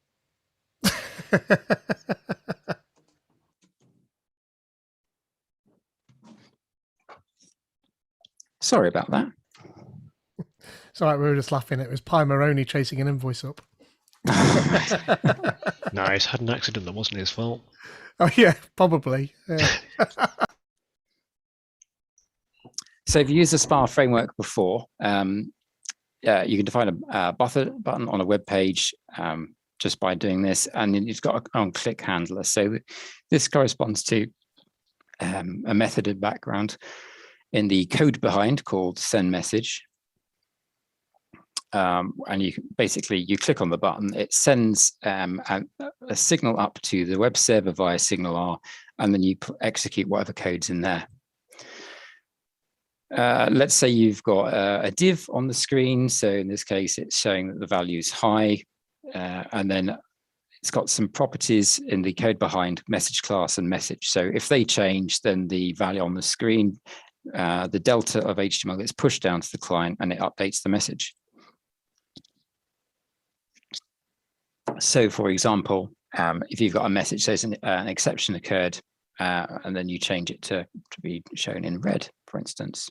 [SPEAKER 2] Sorry about that.
[SPEAKER 1] It's all right, we were just laughing. It was Pwm chasing an invoice up.
[SPEAKER 3] Nice, had an accident that wasn't his fault.
[SPEAKER 1] Oh yeah, probably. Yeah.
[SPEAKER 2] So if you used the SPA framework before, you can define a button on a web page just by doing this, and then it's got an on-click handler. So this corresponds to a method in background in the code behind called send message. And you basically, you click on the button, it sends a signal up to the web server via signal R, and then you execute whatever code's in there. Let's say you've got a div on the screen. So in this case, it's showing that the value is high, and then it's got some properties in the code behind message class and message. So if they change, then the value on the screen, the delta of HTML gets pushed down to the client and it updates the message. So for example, if you've got a message says an exception occurred, and then you change it to be shown in red, for instance.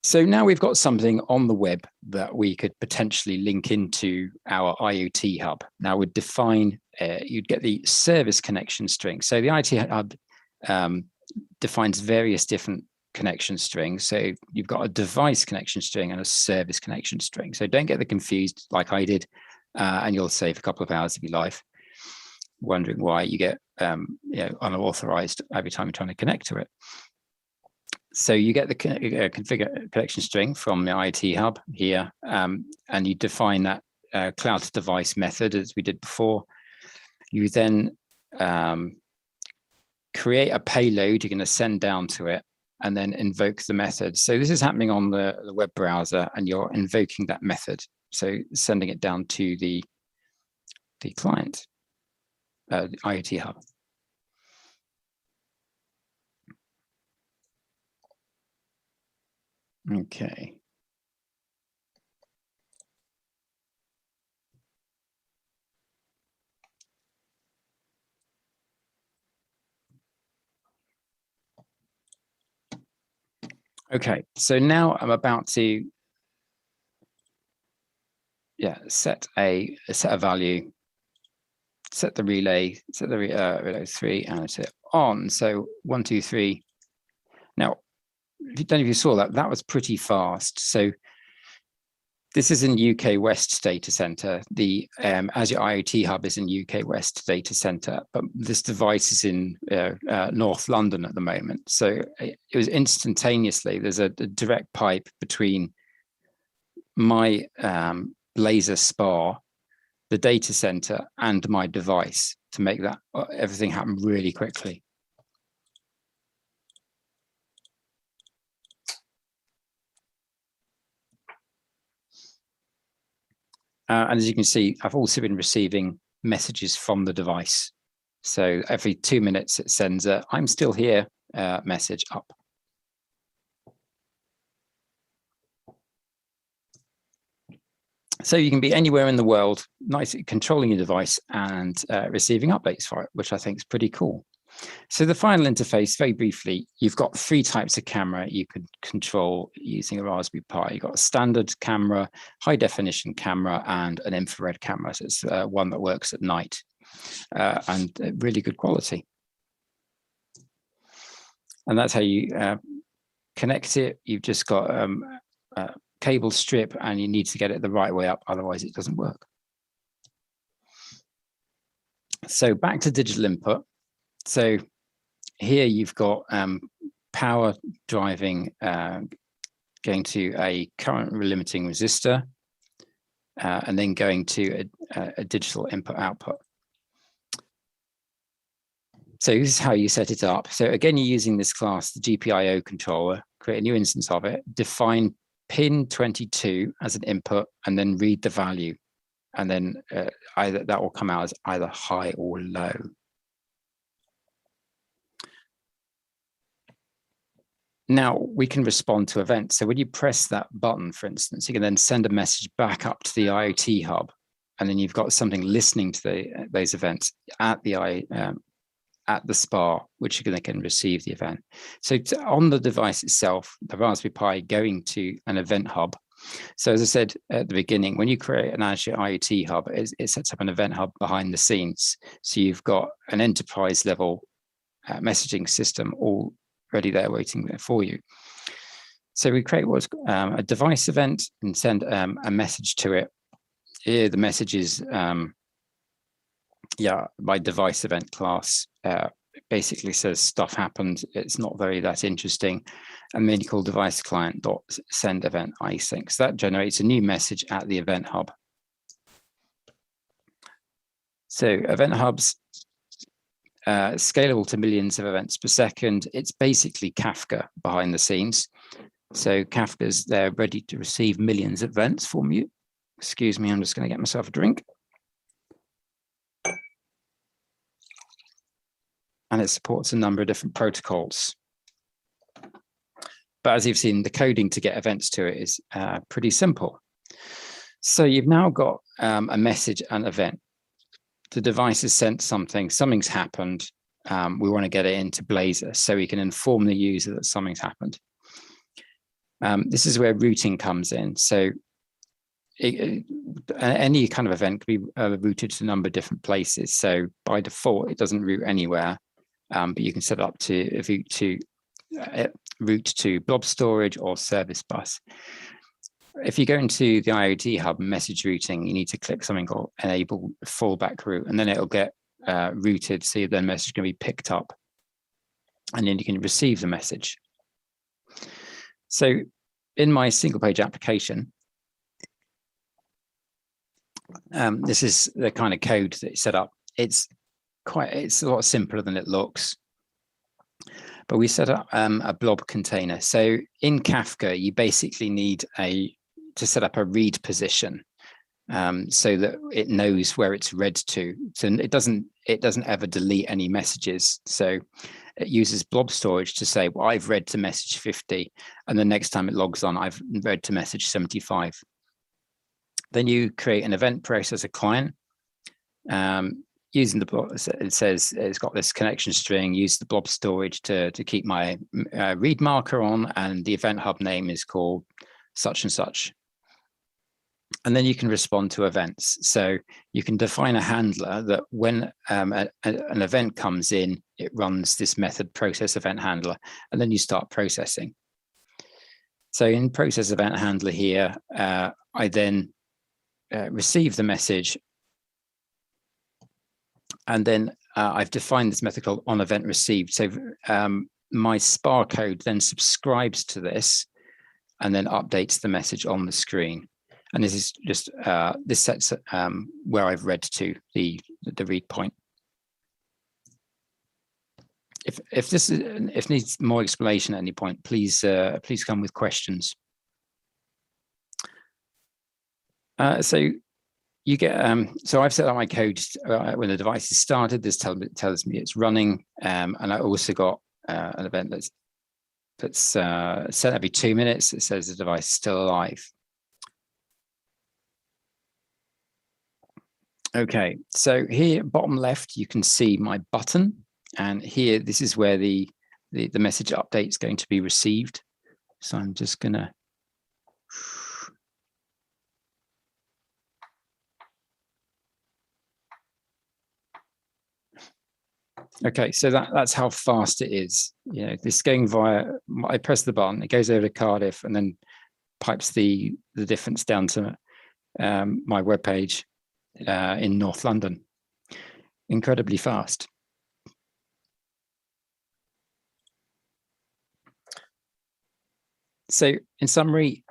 [SPEAKER 2] So now we've got something on the web that we could potentially link into our IoT Hub. Now we'd define, you'd get the service connection string. So the IoT Hub defines various different connection strings. So you've got a device connection string and a service connection string. So don't get them confused like I did, and you'll save a couple of hours of your life wondering why you get unauthorized every time you're trying to connect to it. So you get the configure connection string from the IoT Hub here, and you define that cloud to device method as we did before. You then create a payload you're going to send down to it, and then invoke the method. So this is happening on the web browser, and you're invoking that method. So sending it down to the client, the IoT Hub. Okay. Okay, so now I'm about to set a value, set the relay, set the relay 3, and set it on. So 1, 2, 3. Now, if you don't know if you saw that, that was pretty fast. So this is in UK West data center. The Azure IoT Hub is in UK West data center, but this device is in North London at the moment. So it was instantaneously, there's a direct pipe between my laser SPA, the data center, and my device to make that everything happen really quickly. And as you can see, I've also been receiving messages from the device. So every 2 minutes, it sends a "I'm still here" message up. So you can be anywhere in the world, nicely controlling your device and receiving updates for it, which I think is pretty cool. So the final interface, very briefly, you've got 3 types of camera you could control using a Raspberry Pi. You've got a standard camera, high definition camera, and an infrared camera. So it's one that works at night and really good quality. And that's how you connect it. You've just got a cable strip, and you need to get it the right way up, otherwise it doesn't work. So back to digital input. So here you've got power driving, going to a current limiting resistor, and then going to a digital input output. So this is how you set it up. So again, you're using this class, the GPIO controller, create a new instance of it, define pin 22 as an input, and then read the value. And then either that will come out as either high or low. Now we can respond to events. So when you press that button, for instance, you can then send a message back up to the IoT Hub, and then you've got something listening to those events at the at the SPA, which they can receive the event. So on the device itself, the Raspberry Pi going to an event hub. So as I said at the beginning, when you create an Azure IoT Hub, it sets up an event hub behind the scenes. So you've got an enterprise level messaging system already there waiting there for you. So we create what's a device event and send a message to it. Here the message is by device event class. It basically says stuff happened. It's not very that interesting. And then you call device client dot send event async. So that generates a new message at the event hub. So event hubs, scalable to millions of events per second. It's basically Kafka behind the scenes. So Kafka's there ready to receive millions of events from you. Excuse me, I'm just going to get myself a drink. And it supports a number of different protocols. But as you've seen, the coding to get events to it is pretty simple. So you've now got a message and event. The device has sent something, something's happened. We want to get it into Blazor so we can inform the user that something's happened. This is where routing comes in. So any kind of event can be routed to a number of different places. So by default, it doesn't route anywhere, but you can set it up to route to blob storage or service bus. If you go into the IoT Hub message routing, you need to click something called enable fallback route, and then it'll get routed. So the message can be picked up, and then you can receive the message. So in my single page application, this is the kind of code that it's set up. It's a lot simpler than it looks. But we set up a blob container. So in Kafka, you basically need to set up a read position so that it knows where it's read to. So it doesn't ever delete any messages. So it uses blob storage to say, well, I've read to message 50, and the next time it logs on, I've read to message 75. Then you create an event processor client. Using the blob, it says it's got this connection string, use the blob storage to keep my read marker on, and the event hub name is called such and such. And then you can respond to events. So you can define a handler that when an event comes in, it runs this method process event handler, and then you start processing. So in process event handler here, I then receive the message. And then I've defined this method called on event received. So my SPA code then subscribes to this and then updates the message on the screen. And this is just, this sets where I've read to the read point. If needs more explanation at any point, please come with questions. So you get, so I've set up my code when the device is started. This tells me it's running, and I also got an event that's set every 2 minutes. It says the device is still alive. Okay, so here bottom left you can see my button, and here this is where the message update is going to be received. So I'm just gonna. Okay, so that's how fast it is. You know, this going via, I press the button, it goes over to Cardiff and then pipes the difference down to my webpage in North London. Incredibly fast. So in summary,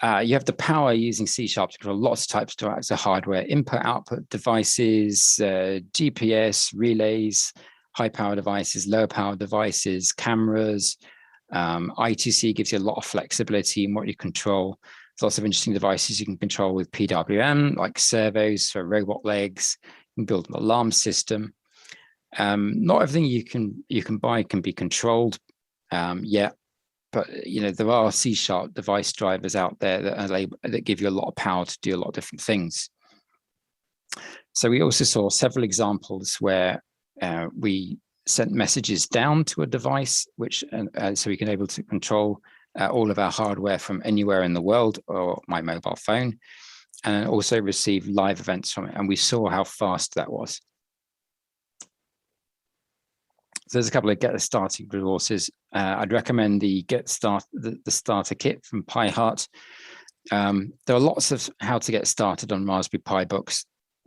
[SPEAKER 2] you have the power using C# to control lots of types of hardware, input, output devices, GPS, relays, high power devices, low power devices, cameras. I2c gives you a lot of flexibility in what you control. There's lots of interesting devices you can control with PWM, like servos for robot legs. You can build an alarm system. Not everything you can buy can be controlled yet. But you know, there are C# device drivers out there that give you a lot of power to do a lot of different things. So we also saw several examples where we sent messages down to a device, which so we can able to control all of our hardware from anywhere in the world or my mobile phone, and also receive live events from it. And we saw how fast that was. So there's a couple of get started resources. I'd recommend the the starter kit from PyHeart. There are lots of how to get started on Raspberry Pi books.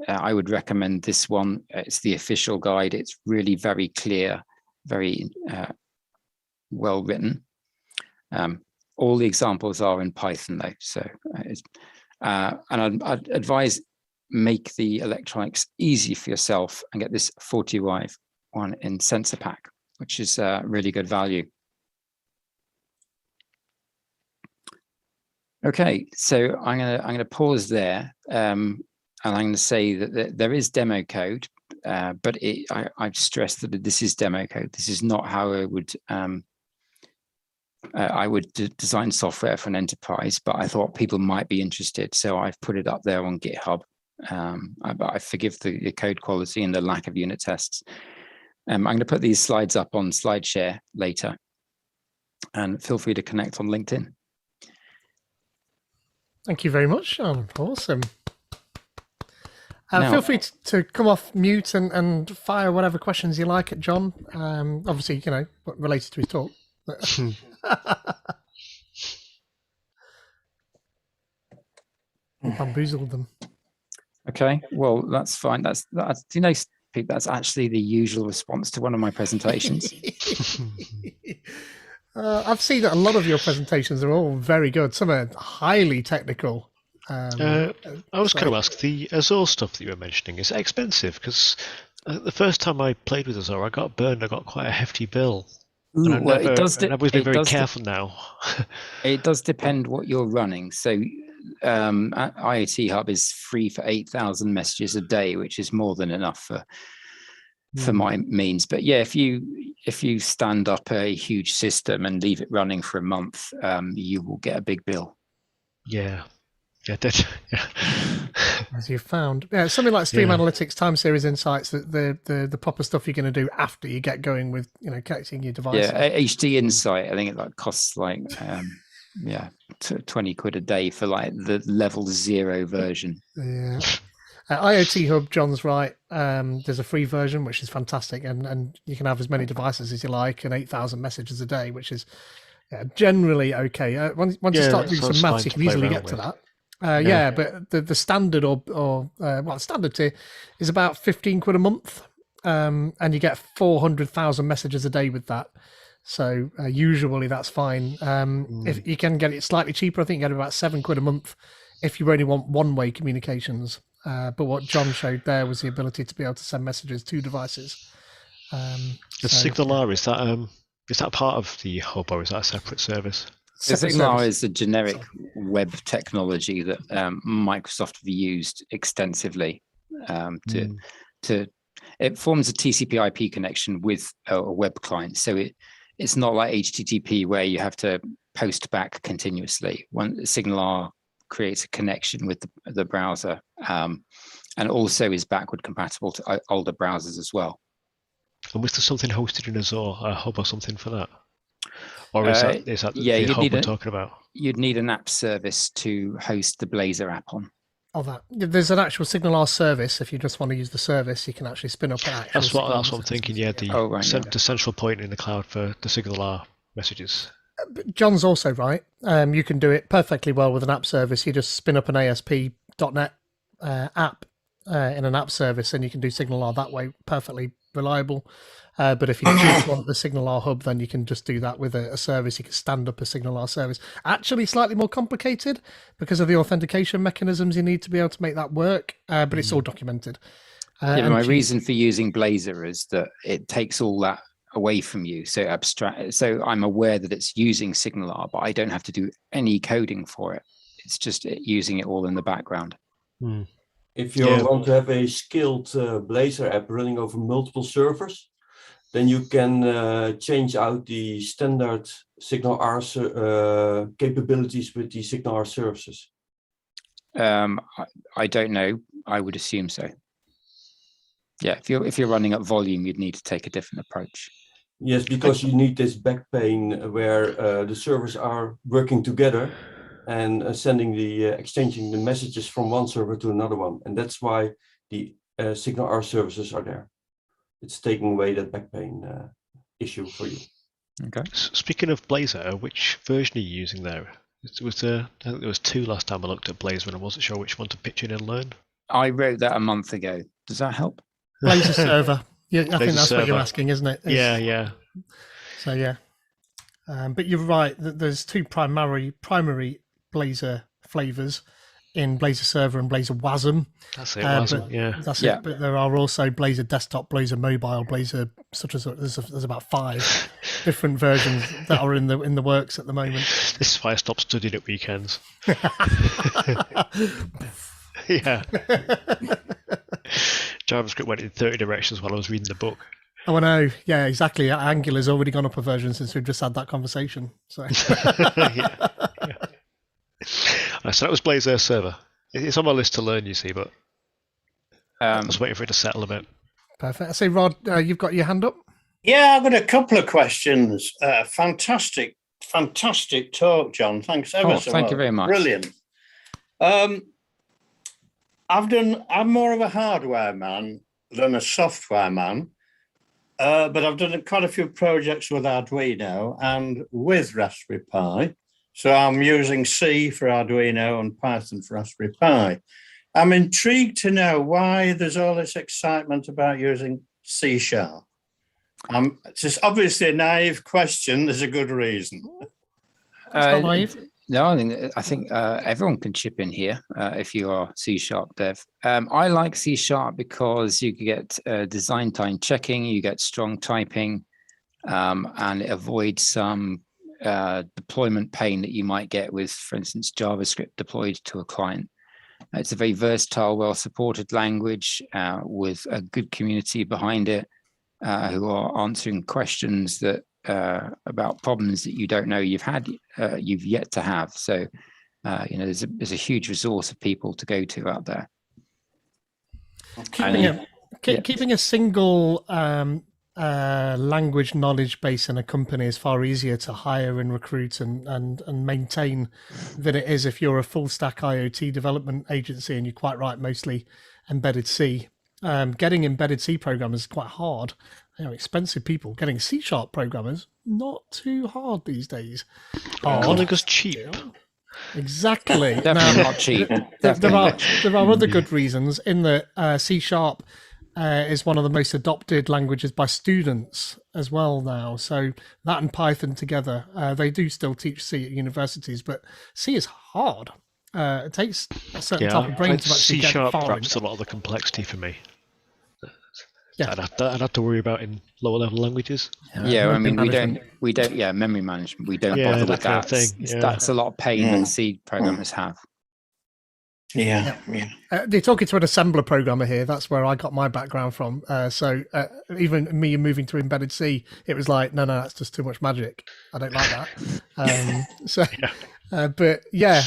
[SPEAKER 2] I would recommend this one. It's the official guide. It's really very clear, very well written. All the examples are in Python though. So, and I'd advise make the electronics easy for yourself and get this 40Y one in sensor pack, which is really good value. Okay, so I'm gonna pause there, and I'm going to say that there is demo code, but I've stressed that this is demo code. This is not how I would design software for an enterprise, but I thought people might be interested, so I've put it up there on GitHub. I forgive the code quality and the lack of unit tests. I'm going to put these slides up on SlideShare later, and feel free to connect on LinkedIn.
[SPEAKER 1] Thank you very much, Sean. Awesome. Feel free to come off mute and fire whatever questions you like at John. Obviously, you know, related to his talk. Bamboozled them.
[SPEAKER 2] Okay, well, that's fine. That's you know, Pete, that's actually the usual response to one of my presentations.
[SPEAKER 1] I've seen that a lot of your presentations are all very good. Some are highly technical.
[SPEAKER 3] I was going to ask, the Azure stuff that you were mentioning, is it expensive? Because the first time I played with Azure, I got burned. I got quite a hefty bill.
[SPEAKER 2] Ooh, well,
[SPEAKER 3] I've always been very careful now.
[SPEAKER 2] It does depend what you're running. So IoT Hub is free for 8,000 messages a day, which is more than enough for my means. But yeah, if you stand up a huge system and leave it running for a month, you will get a big bill.
[SPEAKER 3] Yeah. Yeah, that, yeah.
[SPEAKER 1] As you found, yeah, something like Stream Analytics, time series insights, the proper stuff you're going to do after you get going with, you know, connecting your device.
[SPEAKER 2] Yeah, HD Insight, I think it like costs like 20 quid a day for like the level 0 version.
[SPEAKER 1] Yeah. IoT Hub, John's right. There's a free version which is fantastic, and you can have as many devices as you like, and 8,000 messages a day, which is generally okay. Once you start doing some maths, you can easily get to that. Yeah, but the standard well, the standard tier is about 15 quid a month, and you get 400,000 messages a day with that. So usually that's fine. If you can get it slightly cheaper, I think you get about 7 quid a month if you only want one-way communications. But what John showed there was the ability to be able to send messages to devices.
[SPEAKER 3] The SignalR, is that part of the hub, or is that a separate service?
[SPEAKER 2] SignalR is a generic web technology that Microsoft have used extensively it forms a TCP/IP connection with a web client. So it's not like HTTP where you have to post back continuously. SignalR creates a connection with the browser, and also is backward compatible to older browsers as well.
[SPEAKER 3] And was there something hosted in Azure, a hub or something for that? Or is that the hub we're talking about? You'd
[SPEAKER 2] need an app service to host the Blazor app on.
[SPEAKER 1] There's an actual SignalR service. If you just want to use the service, you can actually spin up an actual.
[SPEAKER 3] That's what I'm thinking. Yeah, the central point in the cloud for the SignalR messages.
[SPEAKER 1] John's also right. You can do it perfectly well with an app service. You just spin up an ASP.NET app in an app service, and you can do SignalR that way, perfectly reliable. But if you just want the SignalR hub, then you can just do that with a service. You can stand up a SignalR service. Actually, slightly more complicated because of the authentication mechanisms you need to be able to make that work. But it's all documented.
[SPEAKER 2] My reason for using Blazor is that it takes all that away from you. So I'm aware that it's using SignalR, but I don't have to do any coding for it. It's just using it all in the background.
[SPEAKER 4] If you want to have a scaled Blazor app running over multiple servers, then you can change out the standard SignalR capabilities with the SignalR services.
[SPEAKER 2] I don't know. I would assume so. Yeah, if you're running at volume, you'd need to take a different approach.
[SPEAKER 4] Yes, because you need this back pane where the servers are working together and exchanging the messages from one server to another one. And that's why the Signal R services are there. It's taking away that back pane issue for you.
[SPEAKER 2] Okay.
[SPEAKER 3] Speaking of Blazor, which version are you using there? I think there was 2 last time I looked at Blazor and I wasn't sure which one to pitch in and learn.
[SPEAKER 2] I wrote that a month ago. Does that help?
[SPEAKER 1] Blazor server. Yeah, I think that's
[SPEAKER 3] server.
[SPEAKER 1] what you're asking, isn't it?
[SPEAKER 3] Yeah.
[SPEAKER 1] So yeah, but you're right. There's 2 primary Blazor flavors in Blazor Server and Blazor WASM.
[SPEAKER 3] That's it. WASM, yeah.
[SPEAKER 1] That's it. But there are also Blazor Desktop, Blazor Mobile, Blazor such as there's about 5 different versions that are in the works at the moment.
[SPEAKER 3] This is why I stopped studying at weekends. Yeah. JavaScript went in 30 directions while I was reading the book.
[SPEAKER 1] Oh, I know. Yeah, exactly. Angular's already gone up a version since we've just had that conversation. So,
[SPEAKER 3] yeah. So that was Blazor Server. It's on my list to learn, you see, but I was waiting for it to settle a bit.
[SPEAKER 1] Perfect. I say, Rod, you've got your hand up.
[SPEAKER 5] Yeah, I've got a couple of questions. Fantastic talk, John. Thanks ever so much.
[SPEAKER 2] Thank you very much.
[SPEAKER 5] Brilliant. I'm more of a hardware man than a software man, but I've done quite a few projects with Arduino and with Raspberry Pi. So I'm using C for Arduino and Python for Raspberry Pi. I'm intrigued to know why there's all this excitement about using C#. It's just obviously a naive question. There's a good reason.
[SPEAKER 1] It's not naive.
[SPEAKER 2] No, I think everyone can chip in here if you are C# dev. I like C# because you get design time checking, you get strong typing, and it avoids some deployment pain that you might get with, for instance, JavaScript deployed to a client. It's a very versatile, well-supported language with a good community behind it who are answering questions that about problems that you don't know you've yet to have. So, there's a huge resource of people to go to out there.
[SPEAKER 1] Keeping a single language knowledge base in a company is far easier to hire and recruit and maintain than it is if you're a full stack IoT development agency, and you're quite right, mostly embedded C. Getting embedded C programmers is quite hard. Expensive people. Getting C# programmers, not too hard these days.
[SPEAKER 3] Hard because cheap.
[SPEAKER 1] Exactly.
[SPEAKER 2] Definitely not cheap.
[SPEAKER 1] There are other good reasons in that C# is one of the most adopted languages by students as well now. So that and Python together, they do still teach C at universities, but C is hard. It takes a certain type of brain to actually get far.
[SPEAKER 3] C# wraps a lot of the complexity for me.
[SPEAKER 1] Yeah.
[SPEAKER 3] I'd have to worry about in lower level languages.
[SPEAKER 2] Yeah, I mean, we don't. Yeah, memory management. We don't bother with that. That's a lot of pain that C programmers have.
[SPEAKER 5] Yeah.
[SPEAKER 1] You're talking to an assembler programmer here. That's where I got my background from. So even me moving to embedded C, it was like, no, that's just too much magic. I don't like that. But yeah,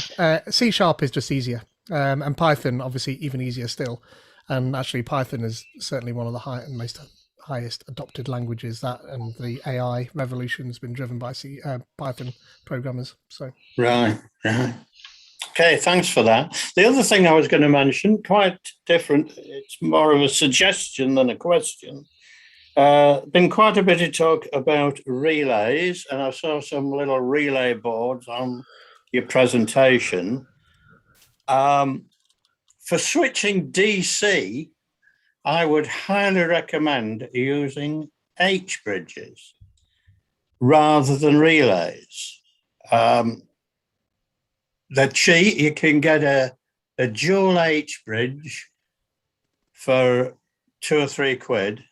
[SPEAKER 1] C# is just easier, and Python obviously even easier still. And actually, Python is certainly one of the highest adopted languages. That and the AI revolution has been driven by Python programmers. So
[SPEAKER 5] right. Okay, thanks for that. The other thing I was going to mention, quite different. It's more of a suggestion than a question. Been quite a bit of talk about relays, and I saw some little relay boards on your presentation. For switching DC, I would highly recommend using H bridges rather than relays. They're cheap. You can get a dual H bridge for £2 or £3,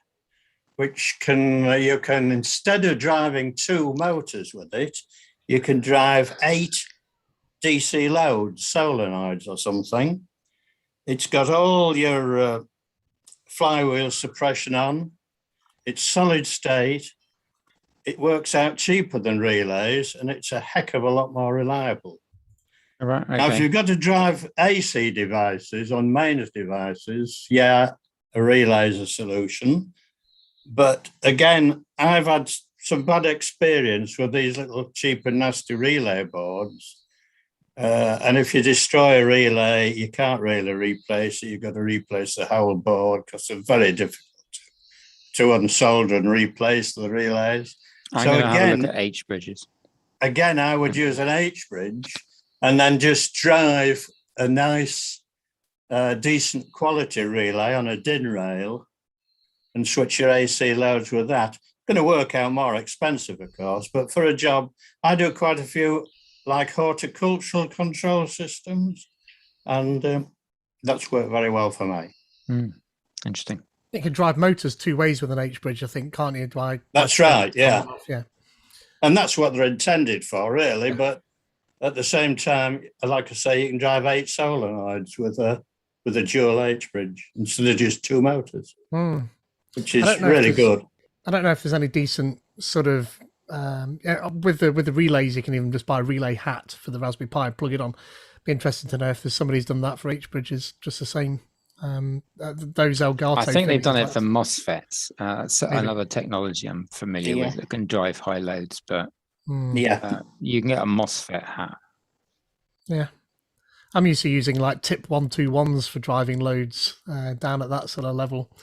[SPEAKER 5] which you can, instead of driving 2 motors with it, you can drive 8 DC loads, solenoids or something. It's got all your flywheel suppression on. It's solid state. It works out cheaper than relays, and it's a heck of a lot more reliable.
[SPEAKER 2] All right. Okay.
[SPEAKER 5] Now, if you've got to drive AC devices on mains devices, a a relay as a solution. But again, I've had some bad experience with these little cheap and nasty relay boards. And if you destroy a relay, you can't really replace it. You've got to replace the whole board because they're very difficult to unsolder and replace the relays.
[SPEAKER 2] I'm
[SPEAKER 5] So
[SPEAKER 2] going to have a
[SPEAKER 5] again,
[SPEAKER 2] look at H bridges.
[SPEAKER 5] again, I would use an H bridge and then just drive a nice, decent quality relay on a DIN rail and switch your AC loads with that. Going to work out more expensive, of course, but for a job, I do quite a few like horticultural control systems, and that's worked very well for me.
[SPEAKER 2] Interesting.
[SPEAKER 1] You can drive motors two ways with an H bridge, I think, can't you?
[SPEAKER 5] That's right, yeah.
[SPEAKER 1] Yeah.
[SPEAKER 5] And that's what they're intended for, really. But at the same time, like I say, you can drive 8 solenoids with a dual H bridge instead of just 2 motors, which is really good.
[SPEAKER 1] I don't know if there's any decent sort of with the relays. You can even just buy a relay hat for the Raspberry Pi and plug it on. Be interesting to know if there's somebody who's done that for H bridges, just the same. Those Elgato.
[SPEAKER 2] I think they've done it
[SPEAKER 1] like
[SPEAKER 2] for MOSFETs. So another technology I'm familiar with that can drive high loads, but you can get a MOSFET hat.
[SPEAKER 1] Yeah, I'm used to using like tip 121s for driving loads down at that sort of level.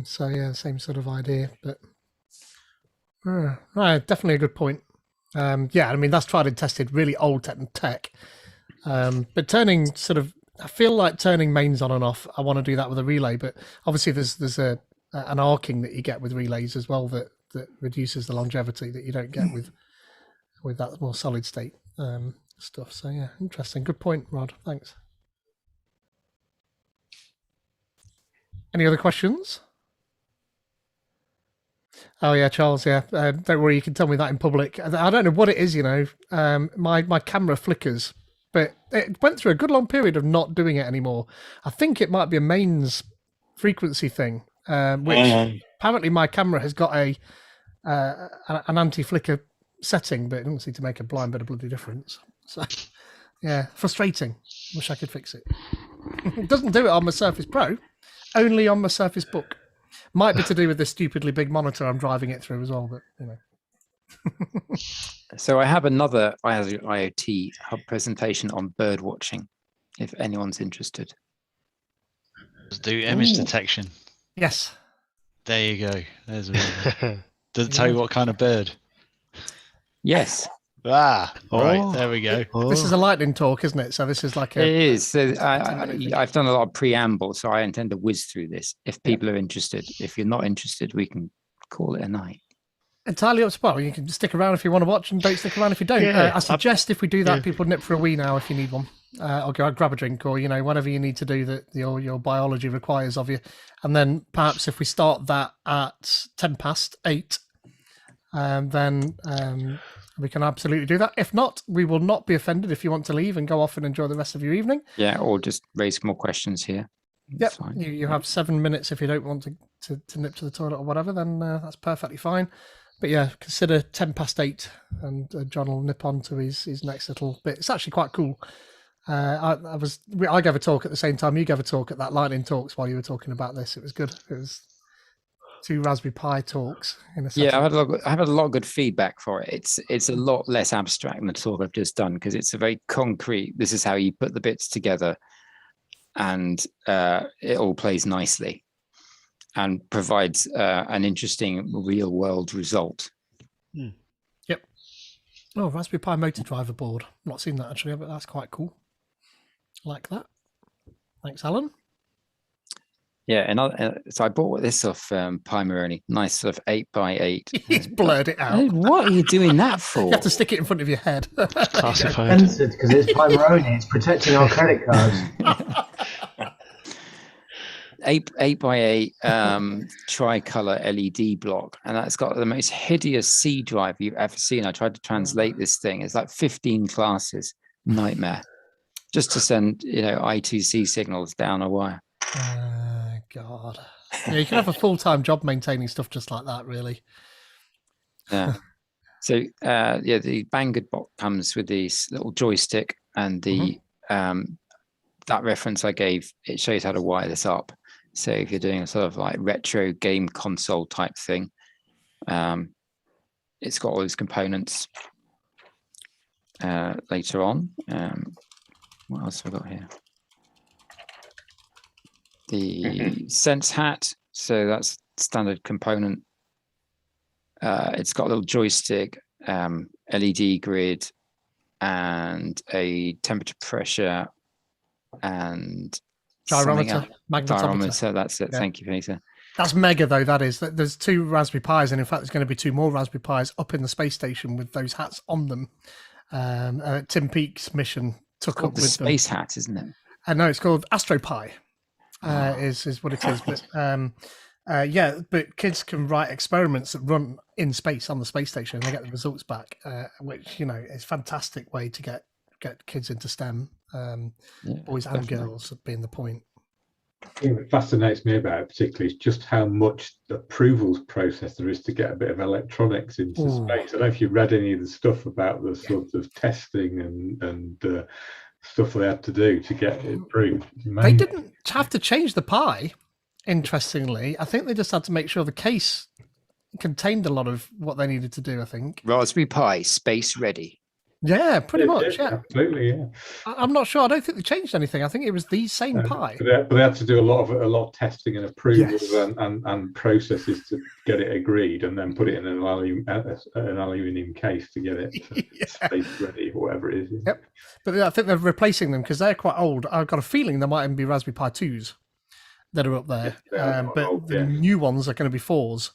[SPEAKER 1] So yeah, same sort of idea, but right, definitely a good point. Yeah, I mean that's tried and tested, really old tech. But turning sort of, I feel like turning mains on and off. I want to do that with a relay, but obviously there's an arcing that you get with relays as well that reduces the longevity that you don't get with that more solid state stuff. So yeah, interesting. Good point, Rod. Thanks. Any other questions? Oh yeah, Charles. Yeah, don't worry. You can tell me that in public. I don't know what it is. You know, my camera flickers, but it went through a good long period of not doing it anymore. I think it might be a mains frequency thing, which apparently my camera has got an anti-flicker setting, but it doesn't seem to make a blind bit of bloody difference. So yeah, frustrating. Wish I could fix it. It doesn't do it on my Surface Pro, only on my Surface Book. Might be to do with the stupidly big monitor I'm driving it through as well, but you know.
[SPEAKER 2] So I have another Azure IoT Hub presentation on bird watching, if anyone's interested.
[SPEAKER 6] Do image detection.
[SPEAKER 1] Yes.
[SPEAKER 6] There you go. There's does it tell you what kind of bird?
[SPEAKER 2] Yes.
[SPEAKER 6] Right, there we go.
[SPEAKER 1] This is a lightning talk, isn't it? So this is like
[SPEAKER 2] it is. So I've done a lot of preamble, so I intend to whiz through this. If people are interested, if you're not interested, we can call it a night.
[SPEAKER 1] Entirely up to well. You can stick around if you want to watch, and don't stick around if you don't. I suggest if we do that, people nip for a wee now if you need one, or go grab a drink, or you know whatever you need to do that your biology requires of you. And then perhaps if we start that at 8:10, then we can absolutely do that. If not, we will not be offended if you want to leave and go off and enjoy the rest of your evening.
[SPEAKER 2] Yeah, or just raise more questions here.
[SPEAKER 1] Yep, you have 7 minutes if you don't want to nip to the toilet or whatever, then that's perfectly fine. But yeah, consider 8:10, and John will nip on to his next little bit. It's actually quite cool. I gave a talk at the same time you gave a talk at that Lightning Talks while you were talking about this. It was good. It was 2 Raspberry Pi talks in a
[SPEAKER 2] Yeah, I've had a lot of good feedback for it. It's a lot less abstract than the talk I've just done because it's a very concrete. This is how you put the bits together, and it all plays nicely, and provides an interesting real world result.
[SPEAKER 1] Yep. Oh, Raspberry Pi motor driver board. Not seen that actually, but that's quite cool. Like that. Thanks, Alan.
[SPEAKER 2] Yeah, and so I bought this off Pi Moroni, nice sort of 8x8.
[SPEAKER 1] He's blurred it out.
[SPEAKER 2] Hey, what are you doing that for?
[SPEAKER 1] You have to stick it in front of your head.
[SPEAKER 3] Classified.
[SPEAKER 7] Censored because it's Pi Moroni. It's protecting our credit cards.
[SPEAKER 2] 8x8 tricolor LED block, and that's got the most hideous C drive you've ever seen. I tried to translate this thing. It's like 15 classes. Nightmare. Just to send I2c signals down a wire.
[SPEAKER 1] God. Yeah, you can have a full-time job maintaining stuff just like that, really.
[SPEAKER 2] Yeah. So the Banggood box comes with this little joystick, and the that reference I gave, it shows how to wire this up. So if you're doing a sort of like retro game console type thing, it's got all those components later on. What else have I got here? The Sense Hat. So that's standard component. It's got a little joystick, LED grid, and a temperature, pressure, and
[SPEAKER 1] Gyrometer, magnetometer.
[SPEAKER 2] So that's it.
[SPEAKER 1] Yeah.
[SPEAKER 2] Thank you, Peter.
[SPEAKER 1] That's mega, though. That is. There's 2 Raspberry Pis, and in fact, there's going to be 2 more Raspberry Pis up in the space station with those hats on them. Tim Peake's mission took up
[SPEAKER 2] The
[SPEAKER 1] with
[SPEAKER 2] space hat, isn't it?
[SPEAKER 1] them. No, it's called AstroPi. Is what it is. But yeah, but kids can write experiments that run in space on the space station, and they get the results back, which is a fantastic way to get kids into STEM, boys and girls being the point.
[SPEAKER 8] What fascinates me about it particularly is just how much approvals process there is to get a bit of electronics into space. I don't know if you read any of the stuff about the sort of testing and stuff they had to do to get it approved.
[SPEAKER 1] They didn't have to change the Pi, interestingly. I think they just had to make sure the case contained a lot of what they needed to do, I think.
[SPEAKER 2] Raspberry Pi, space ready.
[SPEAKER 1] Yeah, pretty much, yeah.
[SPEAKER 8] Absolutely, yeah.
[SPEAKER 1] I'm not sure. I don't think they changed anything. I think it was the same Pi.
[SPEAKER 8] But they had to do a lot of testing and approvals and processes to get it agreed, and then put it in an aluminium case to get it space ready or whatever it is.
[SPEAKER 1] Yep. But I think they're replacing them because they're quite old. I've got a feeling there might even be Raspberry Pi 2s that are up there. The new ones are going to be 4s.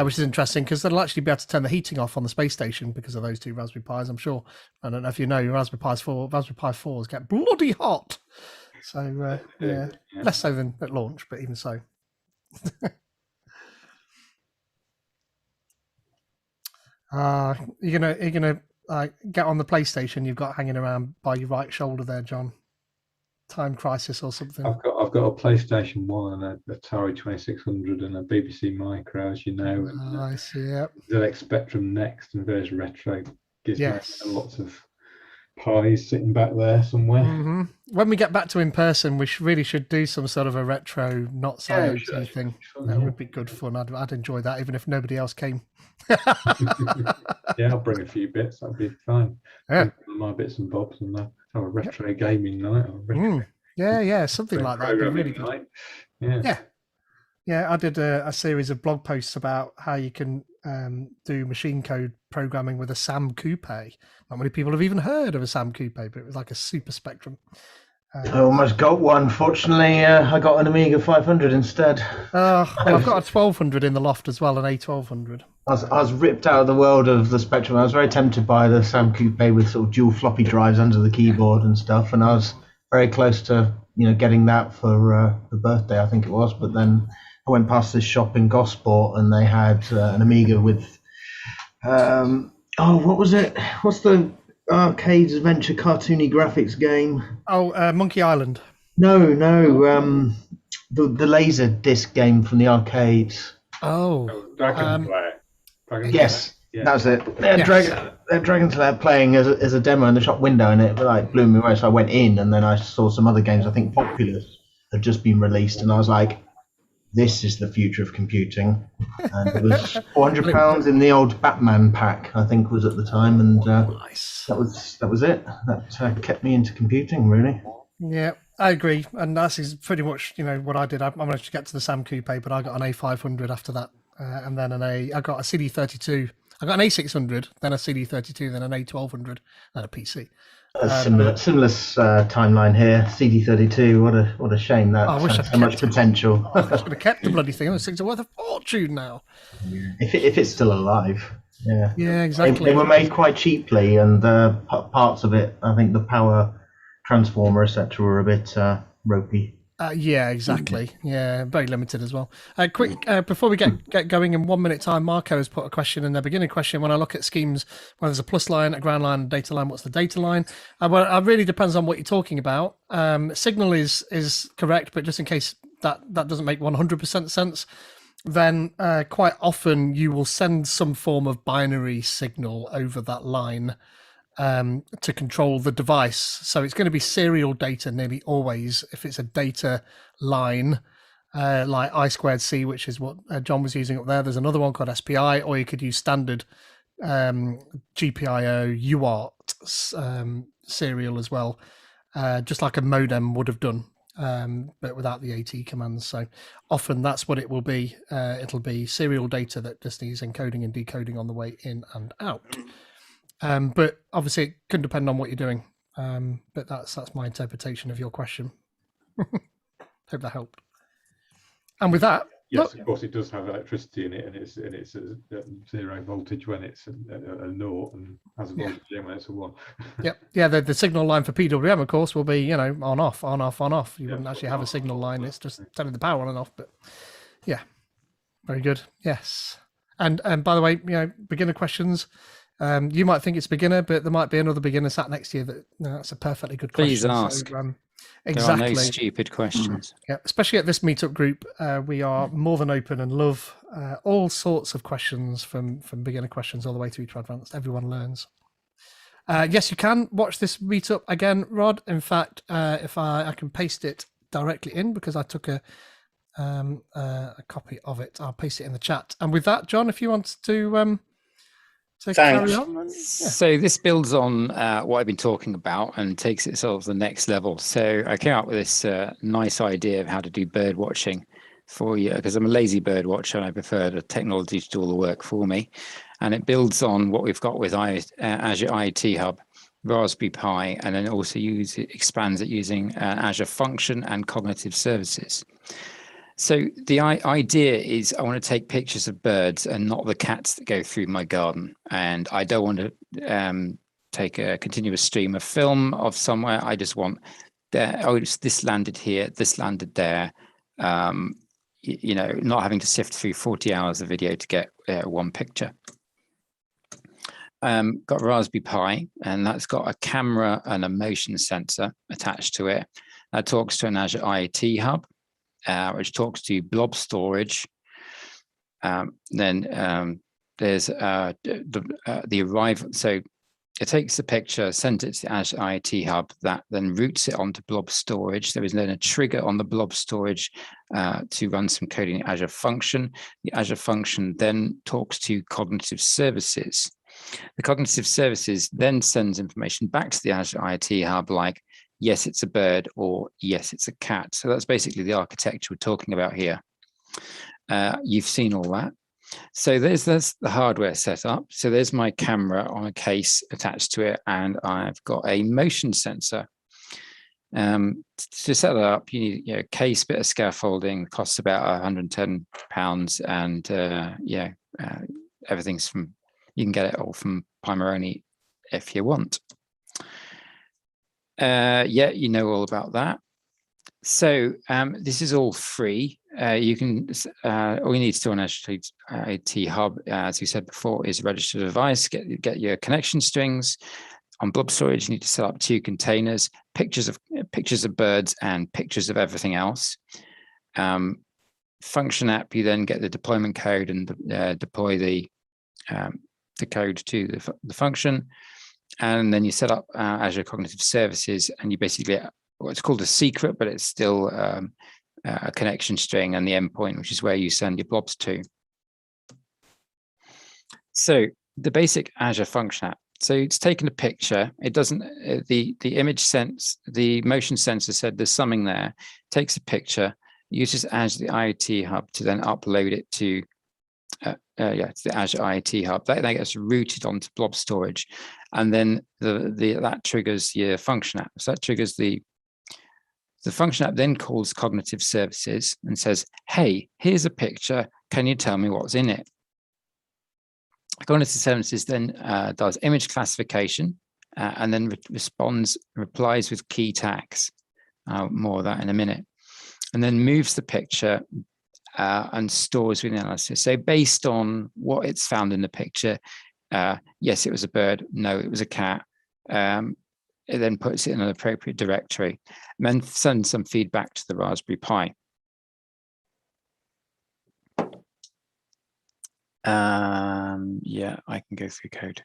[SPEAKER 1] Which is interesting because they'll actually be able to turn the heating off on the space station because of those 2 Raspberry Pis, I'm sure. I don't know if you know, Raspberry Pi 4s get bloody hot. So, less so than at launch, but even so. You're gonna get on the PlayStation you've got hanging around by your right shoulder there, John. Time Crisis or something.
[SPEAKER 8] I've got a PlayStation 1 and a Atari 2600 and a BBC Micro, as you know. And,
[SPEAKER 1] I see. Yep.
[SPEAKER 8] ZX Spectrum Next and various retro gizmos.
[SPEAKER 1] Yes.
[SPEAKER 8] And lots of Pis sitting back there somewhere.
[SPEAKER 1] Mm-hmm. When we get back to in person, we really should do some sort of a retro, not science thing. That would be good fun. I'd enjoy that, even if nobody else came.
[SPEAKER 8] Yeah, I'll bring a few bits. That'd be fine.
[SPEAKER 1] Yeah.
[SPEAKER 8] My bits and bobs and that. Have a retro gaming night. Or
[SPEAKER 1] Yeah, something like that. Really good.
[SPEAKER 8] Night.
[SPEAKER 1] Yeah. I did a series of blog posts about how you can do machine code programming with a SAM coupe. Not many people have even heard of a SAM coupe, but it was like a super spectrum.
[SPEAKER 7] I almost got one. Fortunately, I got an Amiga 500 instead.
[SPEAKER 1] Well, I've got a 1200 in the loft as well, an A1200.
[SPEAKER 7] I was ripped out of the world of the Spectrum. I was very tempted by the SAM coupe with sort of dual floppy drives under the keyboard and stuff, and I was very close to getting that for the birthday, I think it was. But then I went past this shop in Gosport, and they had an Amiga with what was it? What's the arcade adventure cartoony graphics game?
[SPEAKER 1] Monkey Island.
[SPEAKER 7] No, the laser disc game from the arcades.
[SPEAKER 8] Dragon Slayer.
[SPEAKER 7] Yes, that was it. They had Dragon Slayer playing as a demo in the shop window, and it blew me away. So I went in, and then I saw some other games. I think Populous had just been released, and I was like, "This is the future of computing." And it was £400 in the old Batman pack, I think, was at the time, and
[SPEAKER 1] nice.
[SPEAKER 7] That was it. That kept me into computing, really.
[SPEAKER 1] Yeah, I agree, and that's pretty much what I did. I managed to get to the SAM coupe, but I got an A500 after that. And then I got a CD32. I got an A600, then a CD32, then an A1200, and a PC.
[SPEAKER 7] Similar timeline here. CD32. What a shame that had so much potential.
[SPEAKER 1] I should have kept the bloody thing. Those things are worth a fortune now.
[SPEAKER 7] If it's still alive. Yeah.
[SPEAKER 1] Yeah, exactly.
[SPEAKER 7] They were made quite cheaply, and parts of it, I think the power transformer, etc., were a bit ropey.
[SPEAKER 1] Yeah, exactly. Yeah, very limited as well. Quick, before we get going in 1 minute time, Marco has put a question in the beginning question. When I look at schemes, when there's a plus line, a ground line, a data line, what's the data line? Well, it really depends on what you're talking about. Signal is correct, but just in case that doesn't make 100% sense, then quite often you will send some form of binary signal over that line to control the device. So it's going to be serial data nearly always if it's a data line. like I2c, which is what John was using up there. There's another one called SPI, or you could use standard GPIO UART serial as well, just like a modem would have done, but without the AT commands. So often that's what it will be. It'll be serial data that just needs encoding and decoding on the way in and out. But obviously it can depend on what you're doing. But that's my interpretation of your question. Hope that helped. And with that,
[SPEAKER 8] yes, of course, it does have electricity in it, and it's at 0 voltage when it's a 0 and has a voltage when it's a 1.
[SPEAKER 1] Yep. Yeah, the signal line for PWM, of course, will be, on off, on off, on off. You wouldn't actually have a signal line. It's just telling the power on and off. But yeah, very good. Yes. And by the way, beginner questions. You might think it's beginner, but there might be another beginner sat next to you that's a perfectly good question.
[SPEAKER 2] Please ask.
[SPEAKER 1] So,
[SPEAKER 2] exactly. There are no stupid questions.
[SPEAKER 1] Yeah, especially at this meetup group, we are more than open and love all sorts of questions from beginner questions all the way through to advanced. Everyone learns. Yes, you can watch this meetup again, Rod. In fact, if I can paste it directly in because I took a copy of it, I'll paste it in the chat. And with that, John, if you want to carry on. Then,
[SPEAKER 2] So this builds on what I've been talking about and takes it sort of the next level. So I came up with this nice idea of how to do bird watching for you, because I'm a lazy bird watcher and I prefer the technology to do all the work for me. And it builds on what we've got with Azure IoT Hub, Raspberry Pi, and then also expands it using Azure Function and Cognitive Services. So the idea is I want to take pictures of birds and not the cats that go through my garden. And I don't want to take a continuous stream of film of somewhere. I just want this landed here, this landed there. Not having to sift through 40 hours of video to get one picture. Got Raspberry Pi, and that's got a camera and a motion sensor attached to it. That talks to an Azure IoT Hub, which talks to blob storage. Then there's the arrival. So it takes the picture, sends it to the Azure IoT Hub, that then routes it onto blob storage. There is then a trigger on the blob storage to run some coding in Azure Function. The Azure Function then talks to Cognitive Services. The Cognitive Services then sends information back to the Azure IoT Hub like, yes, it's a bird, or yes, it's a cat. So that's basically the architecture we're talking about here. You've seen all that. So there's the hardware setup. So there's my camera on a case attached to it, and I've got a motion sensor. To set that up, you need a case, bit of scaffolding, costs about £110, and everything's from, you can get it all from Primaroni if you want. You know all about that. So this is all free. You can all you need to do on Azure IoT Hub, as we said before, is register a device, get your connection strings. On blob storage, you need to set up 2 containers, pictures of birds and pictures of everything else. Function app, you then get the deployment code and deploy the code to the function. And then you set up Azure Cognitive Services, and you basically get what's called a secret, but it's still a connection string and the endpoint, which is where you send your blobs to. So the basic Azure Function app. So it's taken a picture. It doesn't, the image sense, the motion sensor said there's something there, takes a picture, uses Azure IoT Hub to then upload it to it's the Azure IoT Hub. That gets routed onto blob storage, and then that triggers your function app. So that triggers the function app, then calls Cognitive Services and says, "Hey, here's a picture. Can you tell me what's in it?" Cognitive Services then does image classification and then replies with key tags. More of that in a minute, and then moves the picture. And stores with analysis. So based on what it's found in the picture, yes, it was a bird, no, it was a cat. It then puts it in an appropriate directory and then sends some feedback to the Raspberry Pi. I can go through code.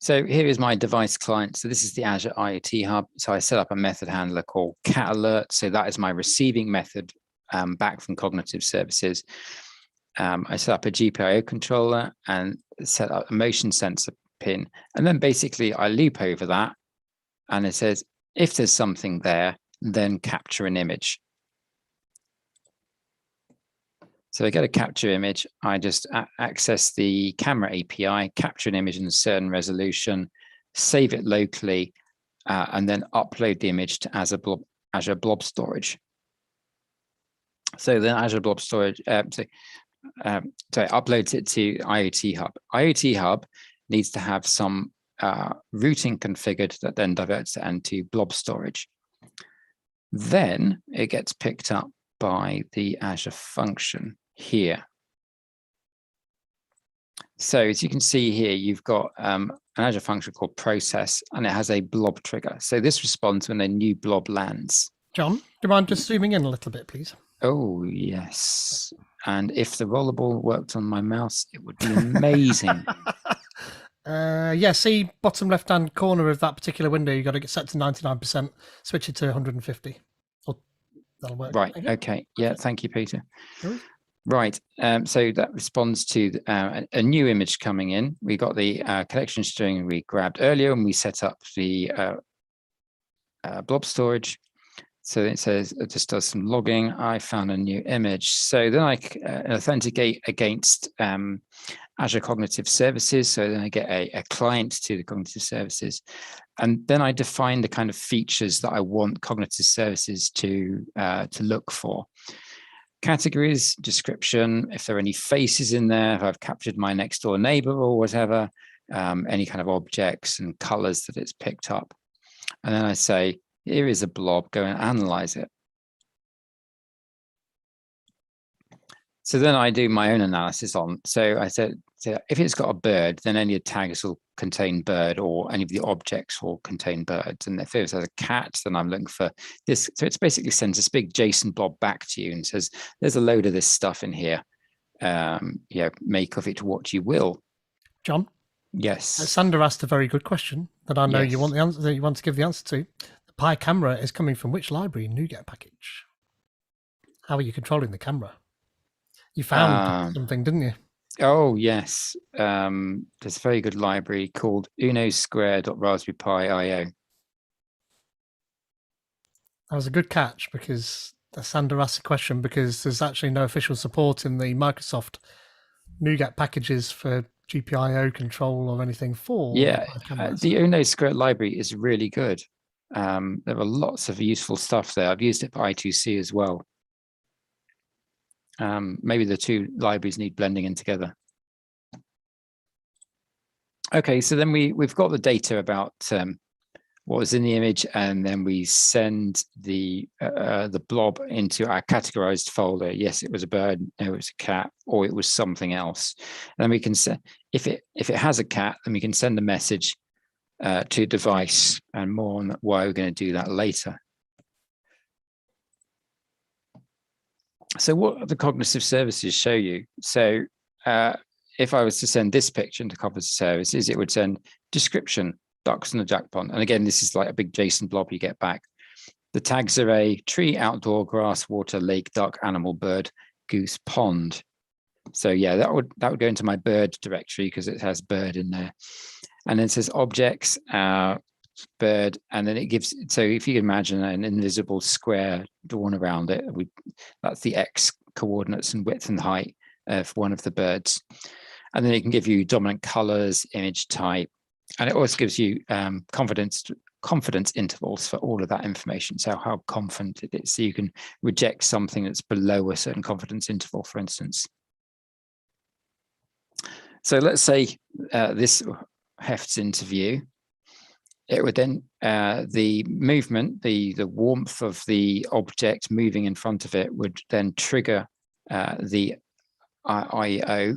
[SPEAKER 2] So here is my device client. So this is the Azure IoT Hub. So I set up a method handler called cat alert. So that is my receiving method back from cognitive services. I set up a GPIO controller and set up a motion sensor pin. And then basically I loop over that and it says, if there's something there, then capture an image. So I get a capture image. I just access the camera API, capture an image in a certain resolution, save it locally, and then upload the image to Azure Blob Storage. So then Azure Blob Storage, uploads it to IoT Hub. IoT Hub needs to have some routing configured that then diverts it into blob storage. Then it gets picked up by the Azure function here. So as you can see here, you've got an Azure function called process, and it has a blob trigger. So this responds when a new blob lands.
[SPEAKER 1] John, do you mind just zooming in a little bit, please?
[SPEAKER 2] Oh, yes. And if the rollerball worked on my mouse, it would be amazing.
[SPEAKER 1] Yeah, see bottom left-hand corner of that particular window, you've got to get set to 99%, switch it to 150. That'll work.
[SPEAKER 2] Right, okay. Yeah, thank you, Peter.
[SPEAKER 1] Sure.
[SPEAKER 2] Right, so that responds to a new image coming in. We got the collection string we grabbed earlier, and we set up the blob storage. So it says, it just does some logging. I found a new image. So then I authenticate against Azure Cognitive Services. So then I get a client to the Cognitive Services. And then I define the kind of features that I want Cognitive Services to look for. Categories, description, if there are any faces in there, if I've captured my next door neighbor or whatever, any kind of objects and colors that it's picked up. And then I say, here is a blob, go and analyze it. So then I do my own analysis on. So I said, if it's got a bird, then any of the tags will contain bird, or any of the objects will contain birds. And if it has a cat, then I'm looking for this. So it's basically sends this big JSON blob back to you and says, there's a load of this stuff in here. Yeah, make of it what you will.
[SPEAKER 1] John?
[SPEAKER 2] Yes.
[SPEAKER 1] Sander asked a very good question that I know you want the answer, that you want to give the answer to. The Pi camera is coming from which library NuGet package? How are you controlling the camera? You found something, didn't you?
[SPEAKER 2] Oh, yes. There's a very good library called unosquare.raspberry.pi.io.
[SPEAKER 1] That was a good catch, because Sander asked a question, because there's actually no official support in the Microsoft NuGet packages for GPIO control or anything for.
[SPEAKER 2] Yeah, the unosquare library is really good. There are lots of useful stuff there. I've used it for I2c as well. Maybe the two libraries need blending in together. Okay, so then we've got the data about what was in the image, and then we send the blob into our categorized folder. Yes, it was a bird. No, it was a cat, or it was something else. And then we can say, if it has a cat, then we can send a message to device, and more on why we're going to do that later. So what the cognitive services show you? So if I was to send this picture into cognitive services, it would send description, ducks in the duck pond. And again, this is like a big JSON blob you get back. The tags are a tree, outdoor, grass, water, lake, duck, animal, bird, goose, pond. So yeah, that would go into my bird directory because it has bird in there. And then it says objects, bird, and then it gives, so if you can imagine an invisible square drawn around it, that's the X coordinates and width and height of one of the birds. And then it can give you dominant colors, image type, and it also gives you confidence intervals for all of that information. So how confident it is. So you can reject something that's below a certain confidence interval, for instance. So let's say this hefts into view. It would then, the movement, the warmth of the object moving in front of it would then trigger the IO.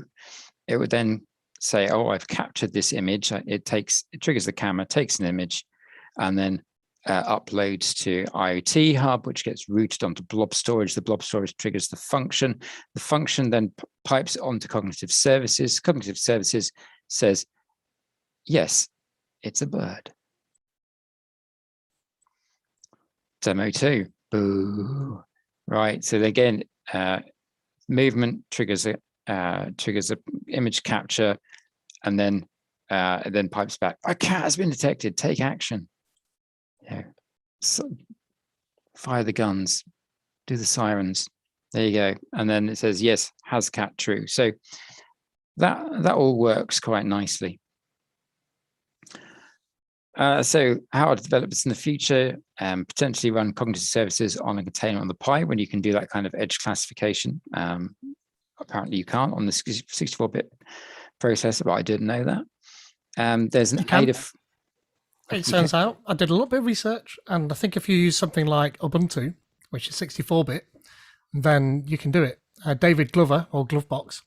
[SPEAKER 2] It would then say, oh, I've captured this image. It triggers the camera, takes an image, and then uploads to IoT Hub, which gets routed onto blob storage. The blob storage triggers the function. The function then pipes it onto cognitive services. Cognitive services says, yes, it's a bird. Demo 2. Boo. Right. So again, movement triggers a image capture, and then pipes back. A cat has been detected. Take action. So fire the guns. Do the sirens. There you go. And then it says yes. Has cat true. So that all works quite nicely. So how to develop this in the future, potentially run cognitive services on a container on the Pi when you can do that kind of edge classification. Apparently you can't on the 64-bit processor, but I didn't know that. There's an ADA.
[SPEAKER 1] It turns out, I did a little bit of research, and I think if you use something like Ubuntu, which is 64-bit, then you can do it. David Glover, or Glovebox,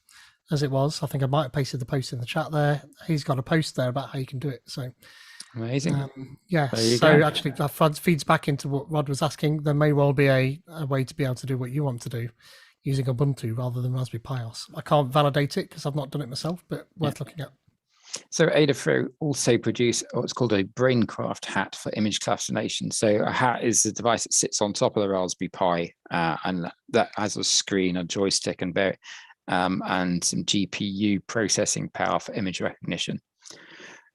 [SPEAKER 1] as it was, I think I might have pasted the post in the chat there. He's got a post there about how you can do it. So
[SPEAKER 2] amazing.
[SPEAKER 1] Yeah, so actually that feeds back into what Rod was asking. There may well be a way to be able to do what you want to do using Ubuntu rather than Raspberry Pi OS. I can't validate it because I've not done it myself, but worth looking at.
[SPEAKER 2] So Adafruit also produce what's called a Braincraft hat for image classification. So a hat is a device that sits on top of the Raspberry Pi, and that has a screen, a joystick, and some GPU processing power for image recognition.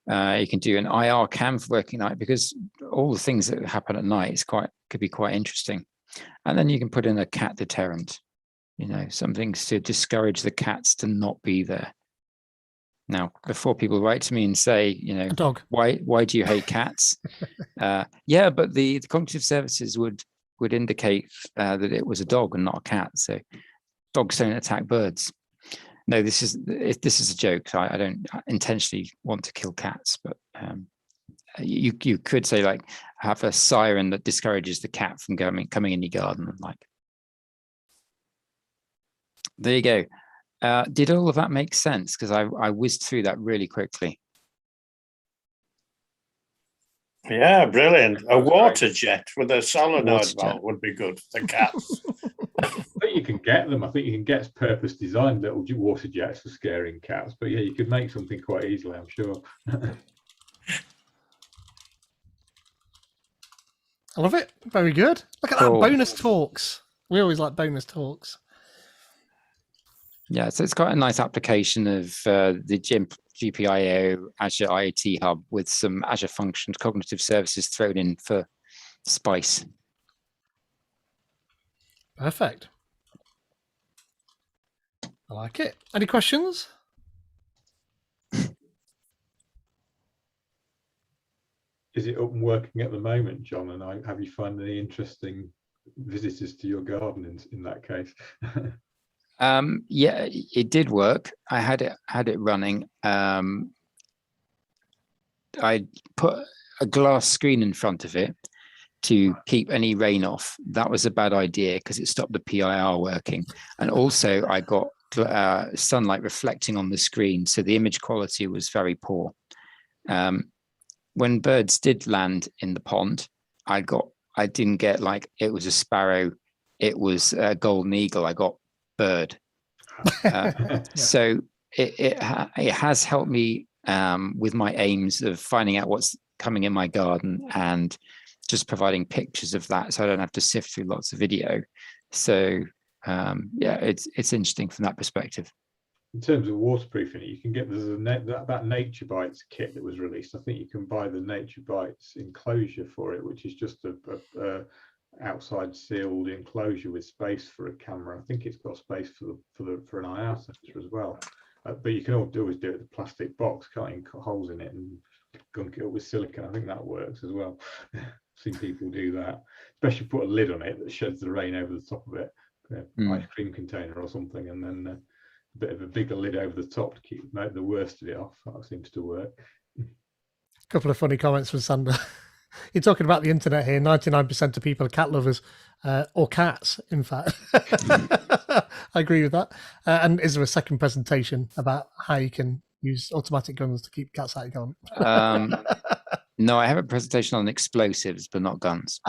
[SPEAKER 2] You can do an IR cam for working night, because all the things that happen at night could be quite interesting. And then you can put in a cat deterrent, some things to discourage the cats to not be there. Now, before people write to me and say,
[SPEAKER 1] a dog.
[SPEAKER 2] Why do you hate cats? Yeah, but the cognitive services would indicate that it was a dog and not a cat. So dogs don't attack birds. No, this is a joke. I don't intentionally want to kill cats, but you could say, like, have a siren that discourages the cat from coming in your garden. There you go. Did all of that make sense? Because I whizzed through that really quickly.
[SPEAKER 5] Yeah, brilliant. A water jet with a solenoid valve would be good for the cats.
[SPEAKER 8] I think you can get them. I think you can get purpose designed little water jets for scaring cats. But yeah, you could make something quite easily, I'm sure.
[SPEAKER 1] I love it. Very good. Look at that, bonus talks. We always like bonus talks.
[SPEAKER 2] Yeah, so it's quite a nice application of the GPIO Azure IoT Hub with some Azure functions, cognitive services thrown in for spice.
[SPEAKER 1] Perfect. I like it. Any questions?
[SPEAKER 8] Is it up and working at the moment, John? And have you found any interesting visitors to your garden in that case?
[SPEAKER 2] Yeah, it did work. I had it running. I put a glass screen in front of it to keep any rain off. That was a bad idea because it stopped the PIR working. And also I got sunlight reflecting on the screen, so the image quality was very poor. When birds did land in the pond, I didn't get, like, it was a sparrow, it was a golden eagle. I got bird. So it has helped me with my aims of finding out what's coming in my garden and just providing pictures of that, so I don't have to sift through lots of video. So yeah, it's interesting from that perspective.
[SPEAKER 8] In terms of waterproofing it, you can get, there's that Nature Bytes kit that was released. I think you can buy the Nature Bytes enclosure for it, which is just a outside sealed enclosure with space for a camera. I think it's got space for an IR sensor as well. But you can always do it with a plastic box, cutting holes in it and gunk it up with silicone. I think that works as well. I've seen people do that, especially put a lid on it that sheds the rain over the top of it, ice cream container or something, and then a bit of a bigger lid over the top to keep the worst of it off. That seems to work.
[SPEAKER 1] A couple of funny comments from Sander. You're talking about the internet here. 99% of people are cat lovers, or cats, in fact. I agree with that. And is there a second presentation about how you can use automatic guns to keep cats out of your garden?
[SPEAKER 2] No, I have a presentation on explosives, but not guns.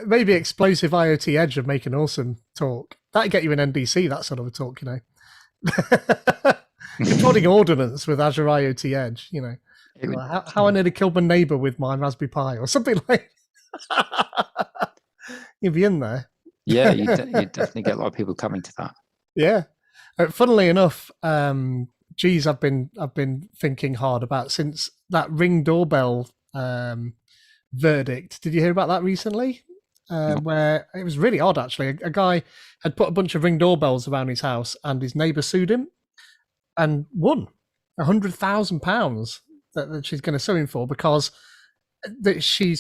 [SPEAKER 1] Maybe Explosive IoT Edge would make an awesome talk. That'd get you an NDC, that sort of a talk, Controlling ordnance with Azure IoT Edge, How I nearly killed my neighbour with my Raspberry Pi or something like. You'd be in there.
[SPEAKER 2] Yeah, you definitely get a lot of people coming to that.
[SPEAKER 1] Yeah. Funnily enough, geez, I've been thinking hard about since that Ring doorbell verdict. Did you hear about that recently? Where it was really odd, actually. A guy had put a bunch of Ring doorbells around his house, and his neighbour sued him and won £100,000 that she's going to sue him for, because she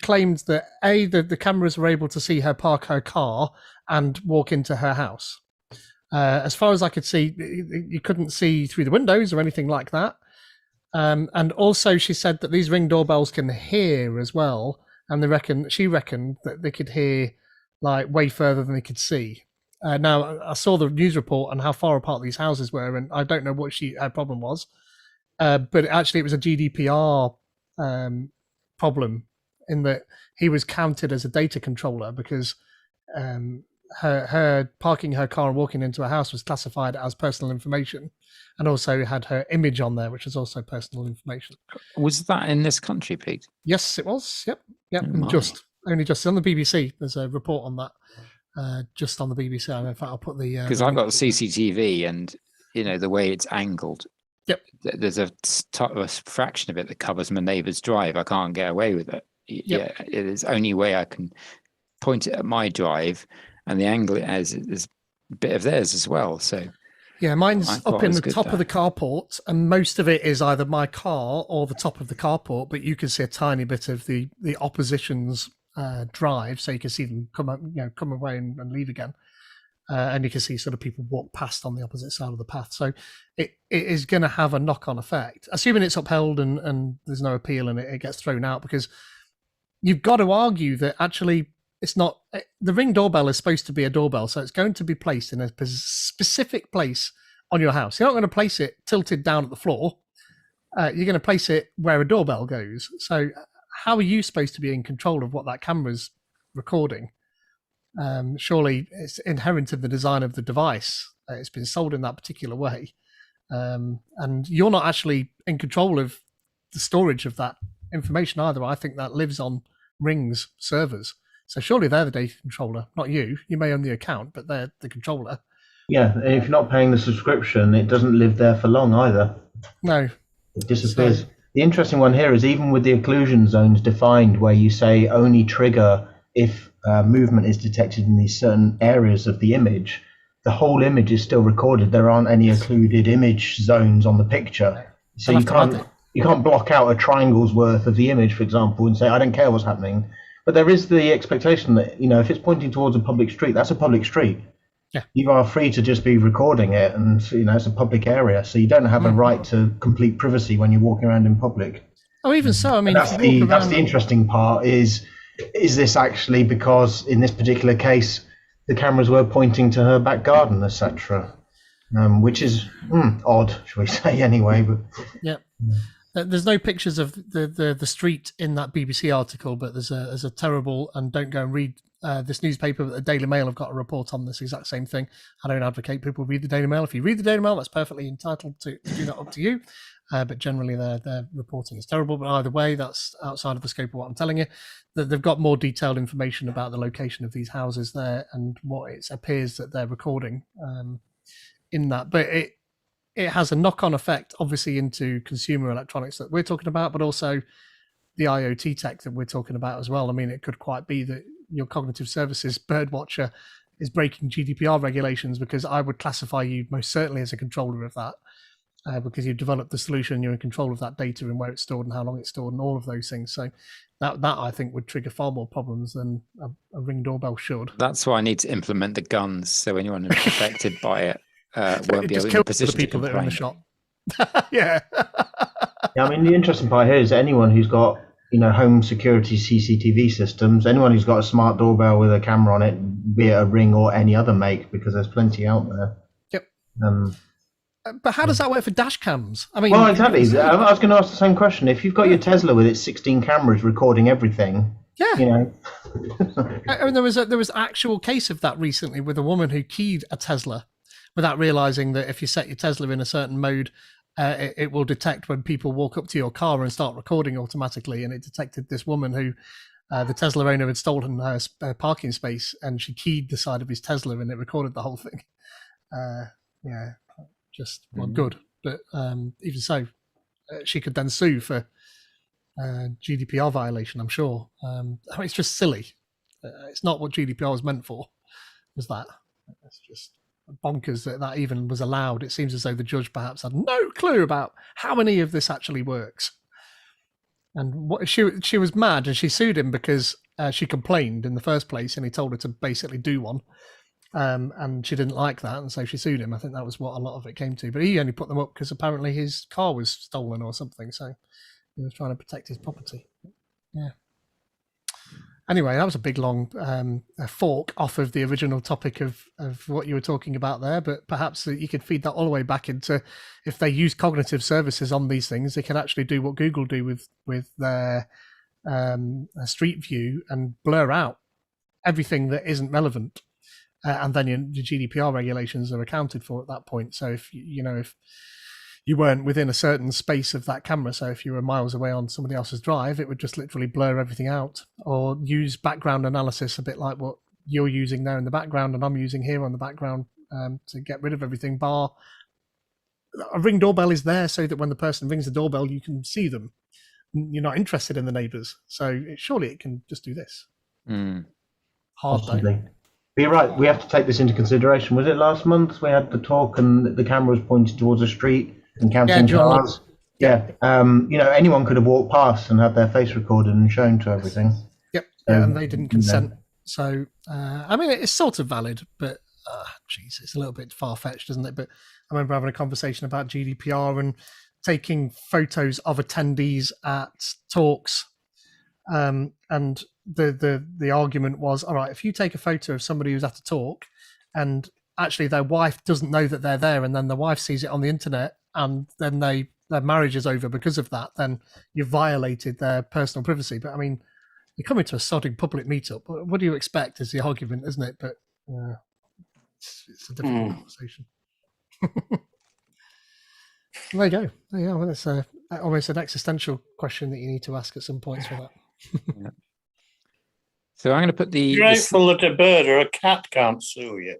[SPEAKER 1] claimed that the cameras were able to see her park her car and walk into her house. As far as I could see, you couldn't see through the windows or anything like that. And also, she said that these Ring doorbells can hear as well, and she reckoned that they could hear like way further than they could see. Now, I saw the news report on how far apart these houses were, and I don't know what her problem was, but actually, it was a GDPR problem in that he was counted as a data controller because her parking her car and walking into a house was classified as personal information, and also had her image on there, which is also personal information.
[SPEAKER 2] Was that in this country, Pete?
[SPEAKER 1] Yes, it was. Yep.
[SPEAKER 2] Oh,
[SPEAKER 1] Only just on the BBC. There's a report on that, just on the BBC. In fact, I'll put the
[SPEAKER 2] because I've got CCTV, and the way it's angled.
[SPEAKER 1] Yep.
[SPEAKER 2] There's a fraction of it that covers my neighbour's drive. I can't get away with it.
[SPEAKER 1] Yep.
[SPEAKER 2] Yeah, it is only way I can point it at my drive, and the angle it has is a bit of theirs as well. So
[SPEAKER 1] yeah, mine's up in the top of the carport, and most of it is either my car or the top of the carport. But you can see a tiny bit of the opposition's drive, so you can see them come away and leave again. And you can see sort of people walk past on the opposite side of the path. So it is going to have a knock-on effect, assuming it's upheld and there's no appeal and it gets thrown out, because you've got to argue that actually it's not. The Ring doorbell is supposed to be a doorbell, so it's going to be placed in a specific place on your house. You're not going to place it tilted down at the floor. You're going to place it where a doorbell goes. So how are you supposed to be in control of what that camera's recording? Surely it's inherent in the design of the device. It's been sold in that particular way. And you're not actually in control of the storage of that information either. I think that lives on Ring's servers. So surely they're the data controller, not you. You may own the account, but they're the controller.
[SPEAKER 7] Yeah, and if you're not paying the subscription, it doesn't live there for long either.
[SPEAKER 1] No.
[SPEAKER 7] It disappears. So, the interesting one here is even with the occlusion zones defined, where you say only trigger if movement is detected in these certain areas of the image, the whole image is still recorded. There aren't any occluded image zones on the picture. So you can't block out a triangle's worth of the image, for example, and say, I don't care what's happening. But there is the expectation that, if it's pointing towards a public street, that's a public street.
[SPEAKER 1] Yeah.
[SPEAKER 7] You are free to just be recording it, and it's a public area, so you don't have a right to complete privacy when you're walking around in public.
[SPEAKER 1] Oh, even so, I mean,
[SPEAKER 7] that's the interesting part is this actually because in this particular case the cameras were pointing to her back garden, etc., which is odd, shall we say, anyway. But
[SPEAKER 1] yeah. There's no pictures of the street in that BBC article, but there's a terrible, and don't go and read this newspaper, but the Daily Mail have got a report on this exact same thing. I don't advocate people read the Daily Mail. If you read the Daily Mail, that's perfectly entitled to do that, up to you. But generally their reporting is terrible. But either way, that's outside of the scope of what I'm telling you. They've got more detailed information about the location of these houses there and what it appears that they're recording in that. But it has a knock-on effect, obviously, into consumer electronics that we're talking about, but also the IoT tech that we're talking about as well. I mean, it could quite be that your cognitive services birdwatcher is breaking GDPR regulations, because I would classify you most certainly as a controller of that, because you've developed the solution, you're in control of that data and where it's stored and how long it's stored and all of those things. So that I think would trigger far more problems than a Ring doorbell should.
[SPEAKER 2] That's why I need to implement the guns, so anyone affected by it won't be able to position
[SPEAKER 1] the people that are in the shop. Yeah.
[SPEAKER 7] Yeah, I mean, the interesting part here is anyone who's got home security CCTV systems, anyone who's got a smart doorbell with a camera on it, be it a Ring or any other make, because there's plenty out there.
[SPEAKER 1] Yep. But how does that work for dash cams? I mean,
[SPEAKER 7] well, exactly. I was going to ask the same question. If you've got your Tesla with its 16 cameras recording everything,
[SPEAKER 1] yeah. I mean, there was actual case of that recently with a woman who keyed a Tesla without realizing that if you set your Tesla in a certain mode, it will detect when people walk up to your car and start recording automatically. And it detected this woman who, the Tesla owner, had stolen her parking space, and she keyed the side of his Tesla, and it recorded the whole thing. Just good. But even so, she could then sue for GDPR violation, I'm sure. It's just silly. It's not what GDPR was meant for, was that? It's just bonkers that even was allowed. It seems as though the judge perhaps had no clue about how many of this actually works. And what she was mad, and she sued him because she complained in the first place, and he told her to basically do one. And she didn't like that, and so she sued him. I think that was what a lot of it came to. But he only put them up because apparently his car was stolen or something. So he was trying to protect his property. Yeah. Anyway, that was a big, long fork off of the original topic of what you were talking about there. But perhaps you could feed that all the way back into, if they use cognitive services on these things, they can actually do what Google do with their Street View and blur out everything that isn't relevant. And then the GDPR regulations are accounted for at that point. So if you weren't within a certain space of that camera, so if you were miles away on somebody else's drive, it would just literally blur everything out, or use background analysis, a bit like what you're using there in the background and I'm using here on the background, to get rid of everything. Bar a Ring doorbell is there so that when the person rings the doorbell, you can see them. You're not interested in the neighbours, so surely it can just do this. Hard
[SPEAKER 7] Possibly.
[SPEAKER 1] though.
[SPEAKER 7] But you're right, we have to take this into consideration. Was it last month we had the talk and the camera was pointed towards a street and counting cars? Yeah. Anyone could have walked past and had their face recorded and shown to everything.
[SPEAKER 1] Yep. And they didn't consent. So, it's sort of valid, but it's a little bit far-fetched, isn't it? But I remember having a conversation about GDPR and taking photos of attendees at talks. And the argument was, all right, if you take a photo of somebody who's at a talk and actually their wife doesn't know that they're there, and then the wife sees it on the internet, and then their marriage is over because of that, then you've violated their personal privacy. But you're coming to a sodding public meetup. What do you expect is the argument, isn't it? But it's a difficult conversation. There you go. Well, that's almost an existential question that you need to ask at some points for that.
[SPEAKER 2] Yeah. So I'm going to put the
[SPEAKER 5] grateful that a bird or a cat can't sue you.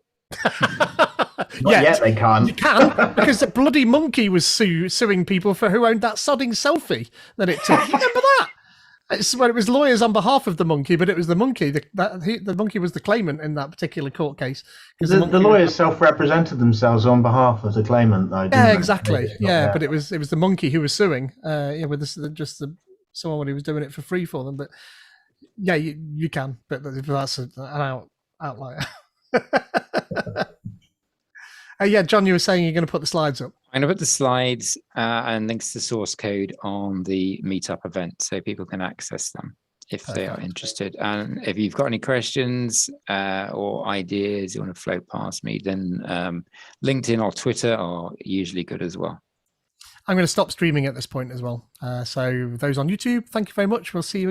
[SPEAKER 7] Not yet they can't.
[SPEAKER 1] You can, because the bloody monkey was suing people for who owned that sodding selfie that it took. Remember that? It was lawyers on behalf of the monkey, but it was the monkey. The monkey was the claimant in that particular court case.
[SPEAKER 7] The lawyers self-represented themselves on behalf of the claimant, though.
[SPEAKER 1] Yeah, exactly. But it was the monkey who was suing. With someone who was doing it for free for them. But yeah, you can. But that's an outlier. John, you were saying you're going to put the slides up.
[SPEAKER 2] I'm going to put the slides and links to source code on the meetup event so people can access them if they are interested. And if you've got any questions or ideas you want to float past me, then LinkedIn or Twitter are usually good as well.
[SPEAKER 1] I'm going to stop streaming at this point as well. So those on YouTube, thank you very much. We'll see you again.